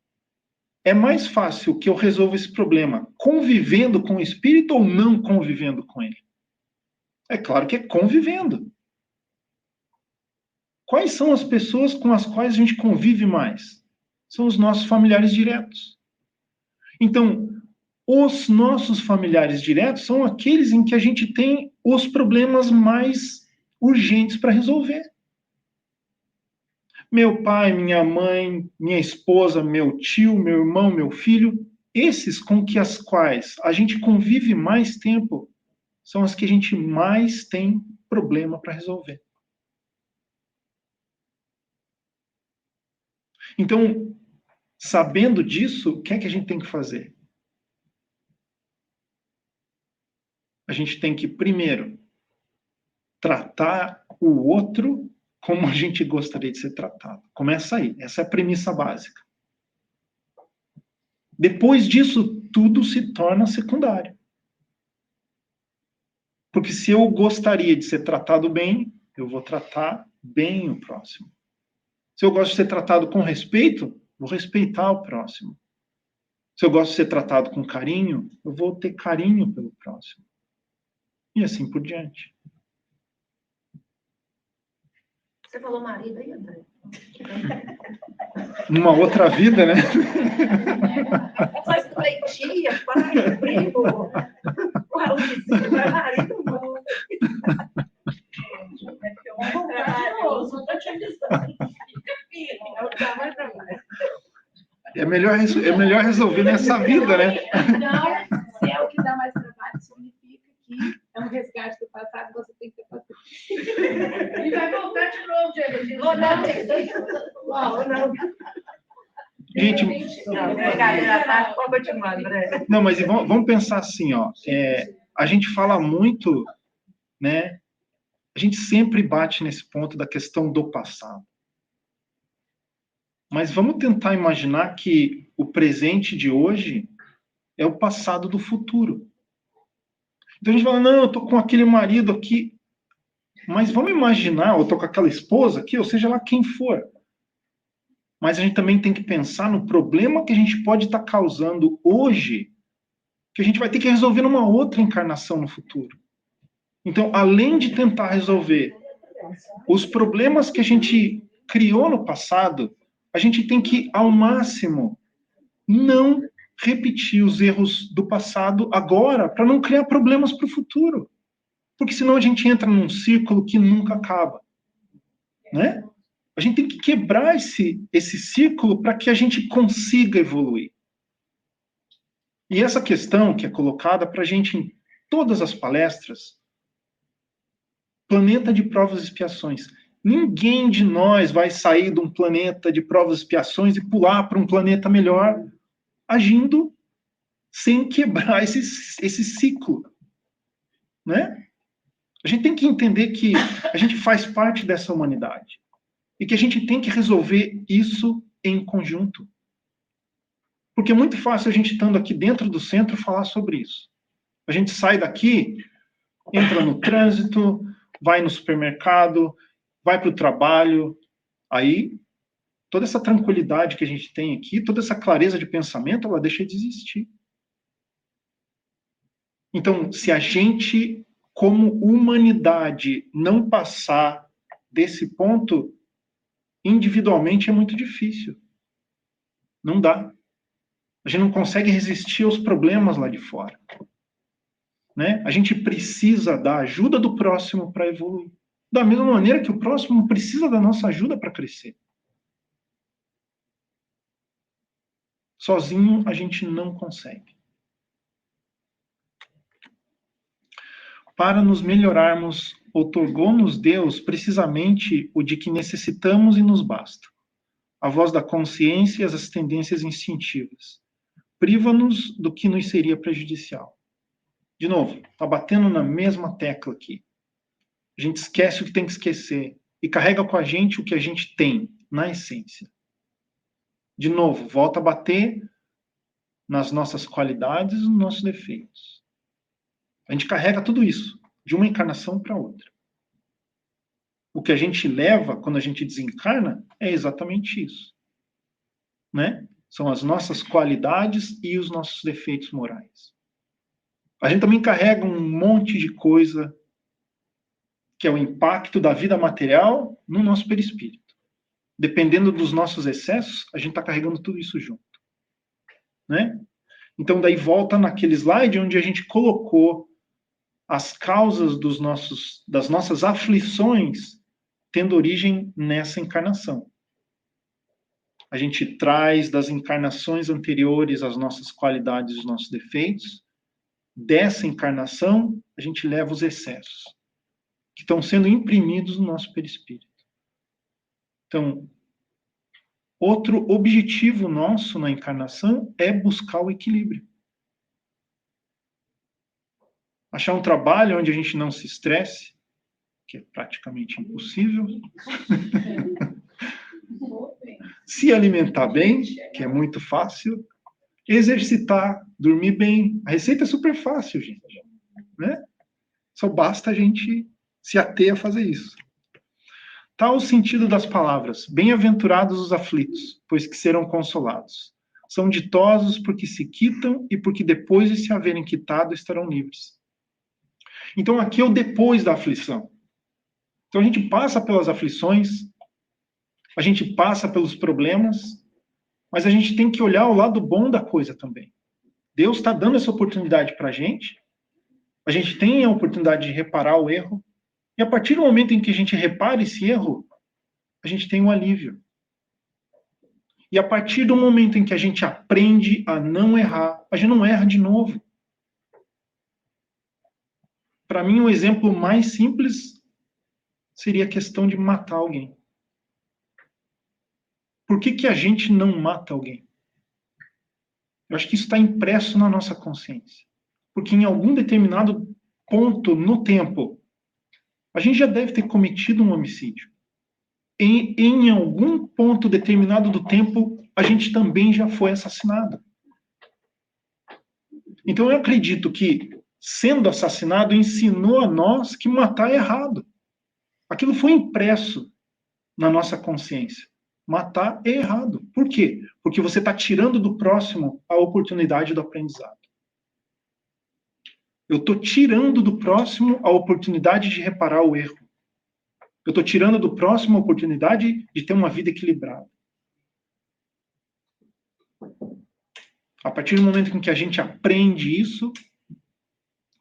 é mais fácil que eu resolva esse problema convivendo com o espírito ou não convivendo com ele? É claro que é convivendo. Quais são as pessoas com as quais a gente convive mais? São os nossos familiares diretos. Então, os nossos familiares diretos são aqueles em que a gente tem os problemas mais urgentes para resolver. Meu pai, minha mãe, minha esposa, meu tio, meu irmão, meu filho, esses com que as quais a gente convive mais tempo, são as que a gente mais tem problema para resolver. Então, sabendo disso, o que é que a gente tem que fazer? A gente tem que, primeiro, tratar o outro como a gente gostaria de ser tratado. Começa aí. Essa é a premissa básica. Depois disso, tudo se torna secundário. Porque se eu gostaria de ser tratado bem, eu vou tratar bem o próximo. Se eu gosto de ser tratado com respeito, vou respeitar o próximo. Se eu gosto de ser tratado com carinho, eu vou ter carinho pelo próximo. E assim por diante. Você falou marido aí, André? Numa outra vida, né? Eu só estudei tia, pai, primo, Luizinho, vai marido, não. É porque eu vou trabalho, não tô te avisando. É melhor resolver nessa vida, né? Não, se é o que dá mais trabalho, significa que é um resgate do passado, você tem que fazer. E vai voltar de novo, gente. Não. Gente, não, mas vamos pensar assim, ó. A gente fala muito, né? A gente sempre bate nesse ponto da questão do passado. Mas vamos tentar imaginar que o presente de hoje é o passado do futuro. Então a gente fala, não, eu tô com aquele marido aqui. Mas vamos imaginar, eu tô com aquela esposa aqui, ou seja lá quem for. Mas a gente também tem que pensar no problema que a gente pode estar causando hoje, que a gente vai ter que resolver numa outra encarnação no futuro. Então, além de tentar resolver os problemas que a gente criou no passado, a gente tem que, ao máximo, não repetir os erros do passado agora, para não criar problemas para o futuro. Porque senão a gente entra num círculo que nunca acaba. Né? A gente tem que quebrar esse círculo para que a gente consiga evoluir. E essa questão que é colocada para a gente em todas as palestras, planeta de provas e expiações. Ninguém de nós vai sair de um planeta de provas e expiações e pular para um planeta melhor, agindo sem quebrar esse ciclo. Né? A gente tem que entender que a gente faz parte dessa humanidade. E que a gente tem que resolver isso em conjunto. Porque é muito fácil a gente, estando aqui dentro do centro, falar sobre isso. A gente sai daqui, entra no trânsito, vai no supermercado, vai para o trabalho. Aí, toda essa tranquilidade que a gente tem aqui, toda essa clareza de pensamento, ela deixa de existir. Então, se a gente, como humanidade, não passar desse ponto, individualmente é muito difícil. Não dá. A gente não consegue resistir aos problemas lá de fora. Né? A gente precisa da ajuda do próximo para evoluir. Da mesma maneira que o próximo precisa da nossa ajuda para crescer. Sozinho a gente não consegue. Para nos melhorarmos, outorgou-nos Deus precisamente o de que necessitamos e nos basta. A voz da consciência e as tendências instintivas. Priva-nos do que nos seria prejudicial. De novo, está batendo na mesma tecla aqui. A gente esquece o que tem que esquecer e carrega com a gente o que a gente tem, na essência. De novo, volta a bater nas nossas qualidades e nos nossos defeitos. A gente carrega tudo isso, de uma encarnação para outra. O que a gente leva quando a gente desencarna é exatamente isso. Né? São as nossas qualidades e os nossos defeitos morais. A gente também carrega um monte de coisa que é o impacto da vida material no nosso perispírito. Dependendo dos nossos excessos, a gente está carregando tudo isso junto. Né? Então, daí volta naquele slide onde a gente colocou as causas das nossas aflições tendo origem nessa encarnação. A gente traz das encarnações anteriores as nossas qualidades e os nossos defeitos. Dessa encarnação, a gente leva os excessos, que estão sendo imprimidos no nosso perispírito. Então, outro objetivo nosso na encarnação é buscar o equilíbrio. Achar um trabalho onde a gente não se estresse, que é praticamente impossível. Se alimentar bem, que é muito fácil. Exercitar, dormir bem. A receita é super fácil, gente. Né? Só basta a gente se ater a fazer isso. Tal o sentido das palavras: bem-aventurados os aflitos, pois que serão consolados. São ditosos porque se quitam e porque depois de se haverem quitado estarão livres. Então aqui é o depois da aflição. Então a gente passa pelas aflições, a gente passa pelos problemas, mas a gente tem que olhar o lado bom da coisa também. Deus está dando essa oportunidade para a gente tem a oportunidade de reparar o erro, e a partir do momento em que a gente repara esse erro, a gente tem um alívio. E a partir do momento em que a gente aprende a não errar, a gente não erra de novo. Para mim, o exemplo mais simples seria a questão de matar alguém. Por que a gente não mata alguém? Eu acho que isso está impresso na nossa consciência. Porque em algum determinado ponto no tempo, a gente já deve ter cometido um homicídio. Em algum ponto determinado do tempo, a gente também já foi assassinado. Então eu acredito que, sendo assassinado, ensinou a nós que matar é errado. Aquilo foi impresso na nossa consciência. Matar é errado. Por quê? Porque você está tirando do próximo a oportunidade do aprendizado. Eu estou tirando do próximo a oportunidade de reparar o erro. Eu estou tirando do próximo a oportunidade de ter uma vida equilibrada. A partir do momento em que a gente aprende isso,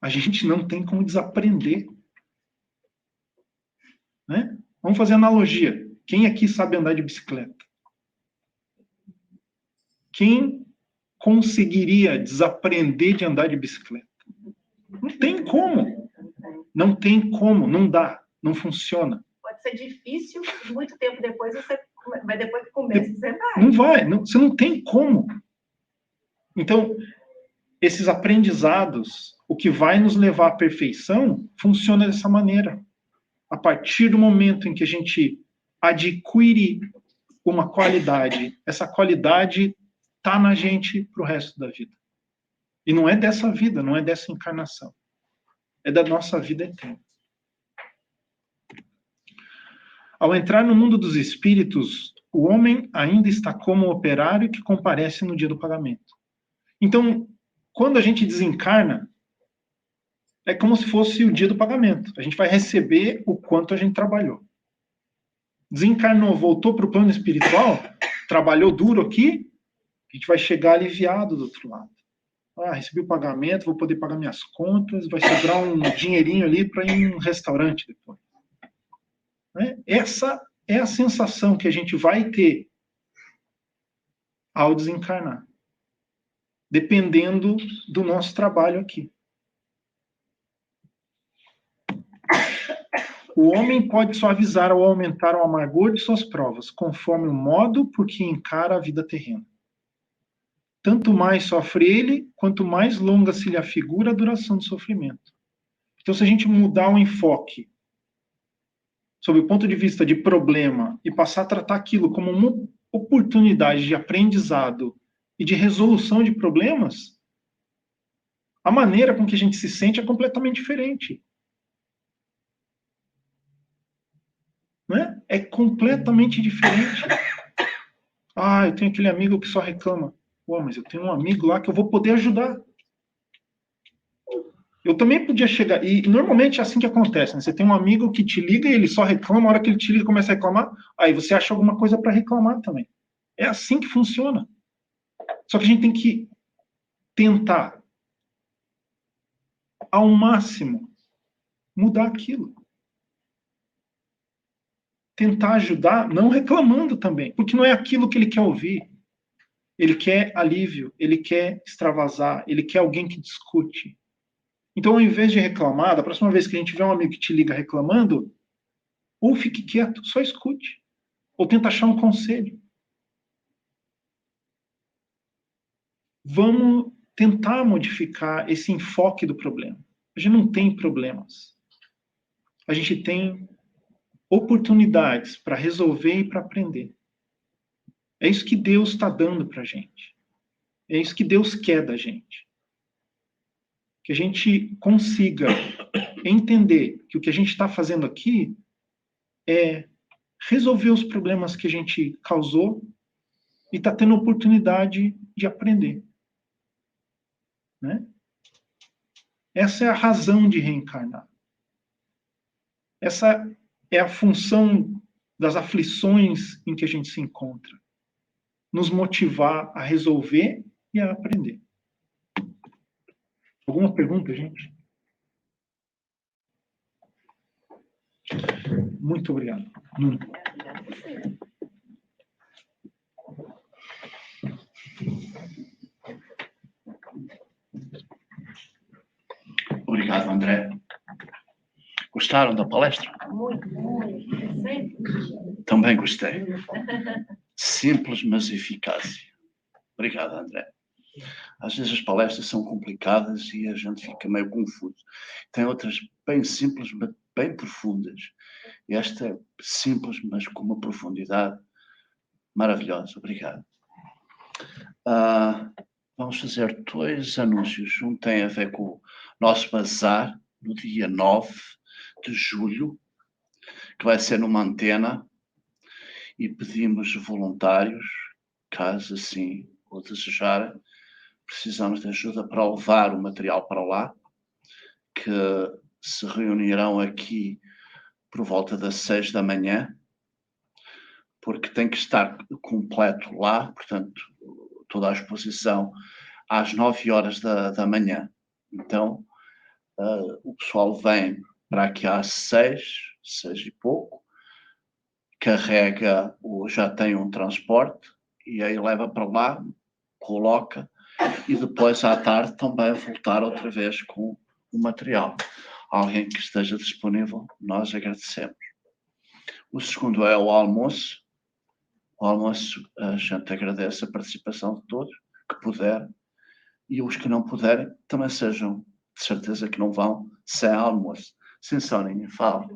a gente não tem como desaprender. Né? Vamos fazer analogia. Quem aqui sabe andar de bicicleta? Quem conseguiria desaprender de andar de bicicleta? Não tem como. Não tem como, não dá, não funciona. Pode ser difícil, muito tempo depois você vai, depois que começa, você vai. Não vai, você não tem como. Então, esses aprendizados, o que vai nos levar à perfeição, funciona dessa maneira. A partir do momento em que a gente adquire uma qualidade, essa qualidade está na gente para o resto da vida. E não é dessa vida, não é dessa encarnação. É da nossa vida eterna. Ao entrar no mundo dos espíritos, o homem ainda está como operário que comparece no dia do pagamento. Então, quando a gente desencarna, é como se fosse o dia do pagamento. A gente vai receber o quanto a gente trabalhou. Desencarnou, voltou para o plano espiritual, trabalhou duro aqui, a gente vai chegar aliviado do outro lado. Recebi o pagamento, vou poder pagar minhas contas, vai sobrar um dinheirinho ali para ir em um restaurante depois. Né? Essa é a sensação que a gente vai ter ao desencarnar, dependendo do nosso trabalho aqui. O homem pode suavizar ou aumentar o amargor de suas provas, conforme o modo por que encara a vida terrena. Tanto mais sofre ele, quanto mais longa se lhe afigura a duração do sofrimento. Então, se a gente mudar o enfoque sob o ponto de vista de problema e passar a tratar aquilo como uma oportunidade de aprendizado e de resolução de problemas, a maneira com que a gente se sente é completamente diferente. Né? É completamente diferente. Eu tenho aquele amigo que só reclama. Mas eu tenho um amigo lá que eu vou poder ajudar. Eu também podia chegar, e normalmente é assim que acontece, né? Você tem um amigo que te liga e ele só reclama, a hora que ele te liga começa a reclamar, aí você acha alguma coisa para reclamar também. É assim que funciona. Só que a gente tem que tentar, ao máximo, mudar aquilo. Tentar ajudar, não reclamando também, porque não é aquilo que ele quer ouvir. Ele quer alívio, ele quer extravasar, ele quer alguém que discute. Então, ao invés de reclamar, da próxima vez que a gente tiver um amigo que te liga reclamando, ou fique quieto, só escute. Ou tenta achar um conselho. Vamos tentar modificar esse enfoque do problema. A gente não tem problemas. A gente tem oportunidades para resolver e para aprender. É isso que Deus está dando para a gente. É isso que Deus quer da gente. Que a gente consiga entender que o que a gente está fazendo aqui é resolver os problemas que a gente causou e está tendo oportunidade de aprender. Né? Essa é a razão de reencarnar. Essa é a função das aflições em que a gente se encontra. Nos motivar a resolver e a aprender. Alguma pergunta, gente? Muito obrigado. Nuno. Obrigado, André. Gostaram da palestra? Muito, muito. Também gostei. Simples, mas eficaz. Obrigado, André. Às vezes as palestras são complicadas e a gente fica meio confuso. Tem outras bem simples, mas bem profundas. E esta é simples, mas com uma profundidade maravilhosa. Obrigado. Vamos fazer 2 anúncios. Um tem a ver com o nosso bazar, no dia 9 de julho, que vai ser numa antena, e pedimos voluntários, caso assim o desejarem. Precisamos de ajuda para levar o material para lá, que se reunirão aqui por volta das 6 da manhã, porque tem que estar completo lá, portanto, toda a exposição às 9 horas da manhã. Então, o pessoal vem para aqui às 6 e pouco, carrega, já tem um transporte, e aí leva para lá, coloca, e depois à tarde também voltar outra vez com o material. Alguém que esteja disponível, nós agradecemos. O segundo é o almoço. O almoço, a gente agradece a participação de todos, que puderem, e os que não puderem, também sejam de certeza que não vão sem almoço. Sim, Soninha, fala.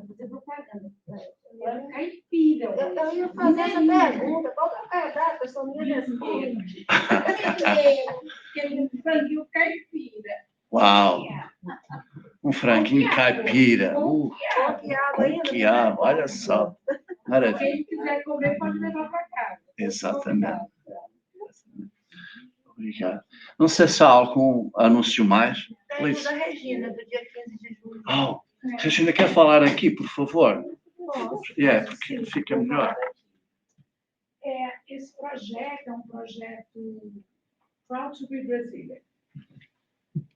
Caipira. Eu ia fazer essa pergunta, qual que é o cardápio? Eu sou minha responde. Aquele franguinho caipira. Uau! Um franguinho caipira. Com quiabo, olha só. Maravilha. Quem quiser comer pode levar para casa. Exatamente. Obrigado. Não sei se há algum anúncio mais. Tem o da Regina, do dia 15 de julho. Oh, Regina, quer falar aqui, por favor? Posso? Porque fica melhor. Esse projeto é um projeto Proud to be Brazilian.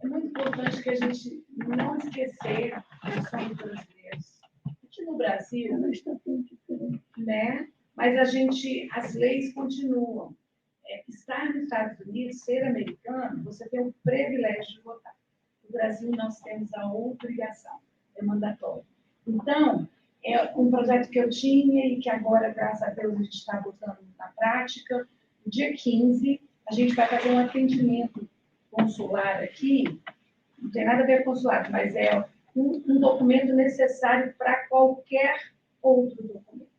É muito importante que a gente não esquecer que somos brasileiros. Aqui no Brasil, né? Mas as leis continuam. Estar nos Estados Unidos, ser americano, você tem o privilégio de votar. No Brasil, nós temos a obrigação, é mandatório. Então, é um projeto que eu tinha e que agora, graças a Deus, a gente está botando na prática. No dia 15, a gente vai fazer um atendimento consular aqui, não tem nada a ver com consulado, mas é um documento necessário para qualquer outro documento.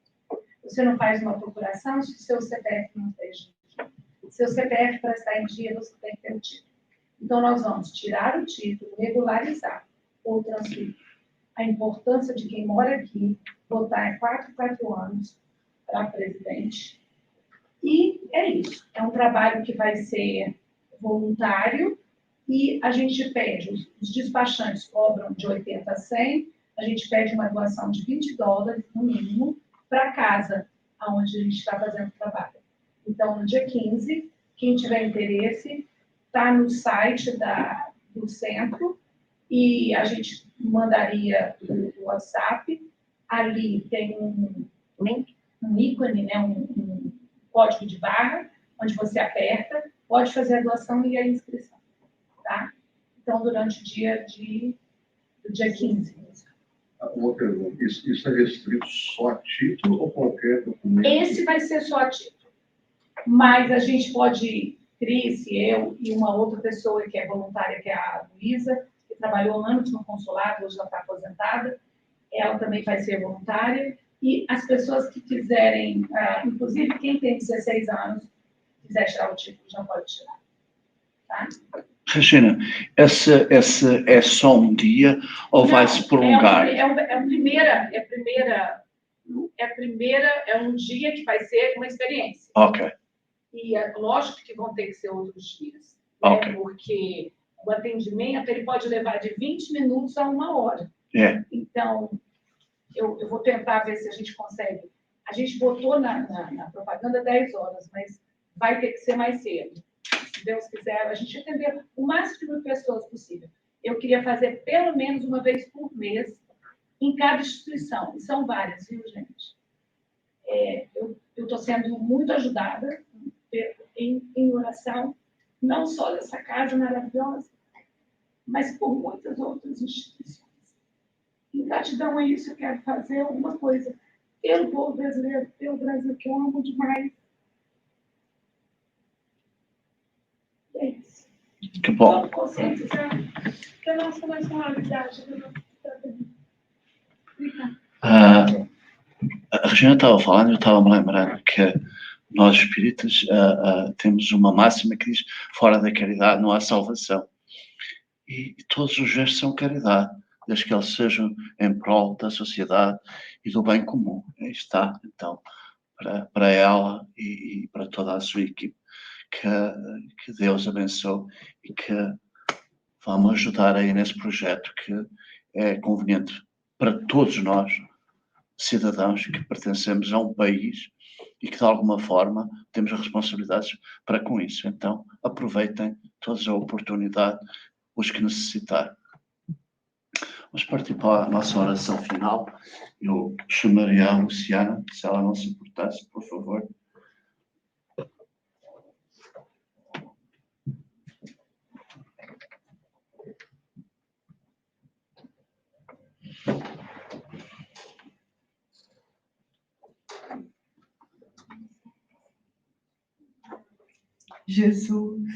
Você não faz uma procuração se o seu CPF não esteja aqui. Seu CPF, para estar em dia, você tem que ter o título. Então, nós vamos tirar o título, regularizar ou transferir. A importância de quem mora aqui, votar 4 anos para presidente. E é isso. É um trabalho que vai ser voluntário, e a gente pede, os despachantes cobram de 80 a 100, a gente pede uma doação de $20, no mínimo, para a casa onde a gente está fazendo o trabalho. Então, no dia 15, quem tiver interesse, está no site do centro, e a gente mandaria o WhatsApp. Ali tem um ícone, né, um código de barra, onde você aperta, pode fazer a doação e a inscrição. Tá? Então, durante o dia 15. Uma pergunta, isso é restrito só a título ou qualquer documento? Esse vai ser só a título. Mas a gente pode, Cris, eu e uma outra pessoa que é voluntária, que é a Luísa, que trabalhou anos no consulado, hoje ela está aposentada, ela também vai ser voluntária. E as pessoas que quiserem, inclusive quem tem 16 anos, quiser tirar o título, já pode tirar. Tá? Regina, esse é só um dia ou Não, vai-se prolongar? É um dia que vai ser uma experiência. Ok. E é lógico que vão ter que ser outros dias. Ok. Né? Porque o atendimento ele pode levar de 20 minutos a 1 hora. É. Então, eu vou tentar ver se a gente consegue. A gente botou na propaganda 10 horas, mas vai ter que ser mais cedo. Se Deus quiser, a gente atender o máximo de pessoas possível. Eu queria fazer pelo menos uma vez por mês em cada instituição. E são várias, viu, gente? Eu estou sendo muito ajudada em oração, não só dessa casa maravilhosa, mas por muitas outras instituições. Em gratidão a isso, eu quero fazer alguma coisa pelo povo brasileiro, pelo Brasil, que eu amo demais. É isso. Que bom. Vamos conscientizar que a nossa nacionalidade é a nossa. Obrigada. A Regina estava falando, eu estava a me lembrar que nós espíritas temos uma máxima que diz: fora da caridade não há salvação. E todos os gestos são caridade, desde que eles sejam em prol da sociedade e do bem comum. Aí está, então, para ela e para toda a sua equipe. Que Deus abençoe e que vamos ajudar aí nesse projeto que é conveniente para todos nós, cidadãos que pertencemos a um país e que de alguma forma temos responsabilidades para com isso. Então, aproveitem toda a oportunidade, os que necessitarem. Vamos partir para a nossa oração final. Eu chamaria a Luciana, se ela não se importasse, por favor. Jesus,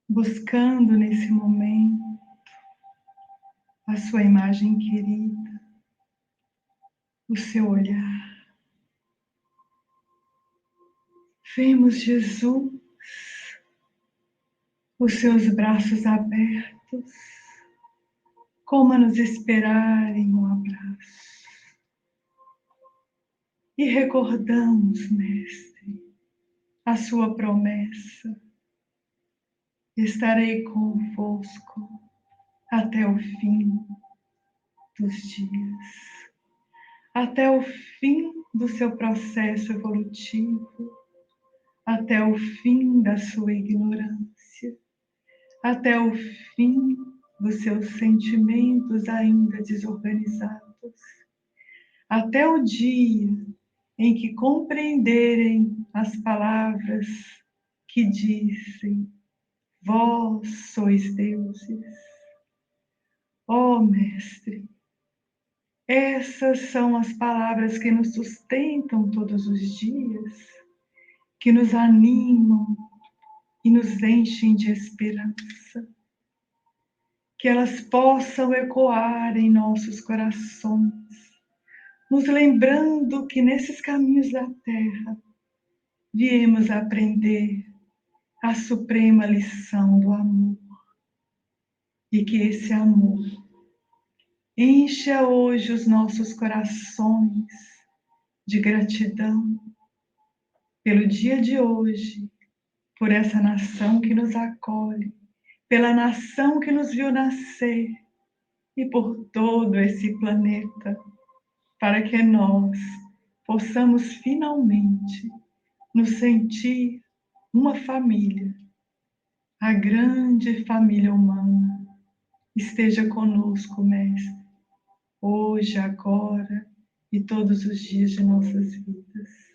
buscando nesse momento a sua imagem querida, o seu olhar. Vemos Jesus, os seus braços abertos, como a nos esperar em um abraço. E recordamos, Mestre, a sua promessa: estarei convosco até o fim dos dias, até o fim do seu processo evolutivo, até o fim da sua ignorância, até o fim dos seus sentimentos ainda desorganizados, até o dia em que compreenderem as palavras que dizem: vós sois deuses. Ó Mestre, essas são as palavras que nos sustentam todos os dias, que nos animam e nos enchem de esperança. Que elas possam ecoar em nossos corações, nos lembrando que nesses caminhos da terra viemos aprender a suprema lição do amor. E que esse amor encha hoje os nossos corações de gratidão pelo dia de hoje, por essa nação que nos acolhe, pela nação que nos viu nascer e por todo esse planeta, para que nós possamos finalmente nos sentir uma família, a grande família humana. Esteja conosco, Mestre, hoje, agora e todos os dias de nossas vidas.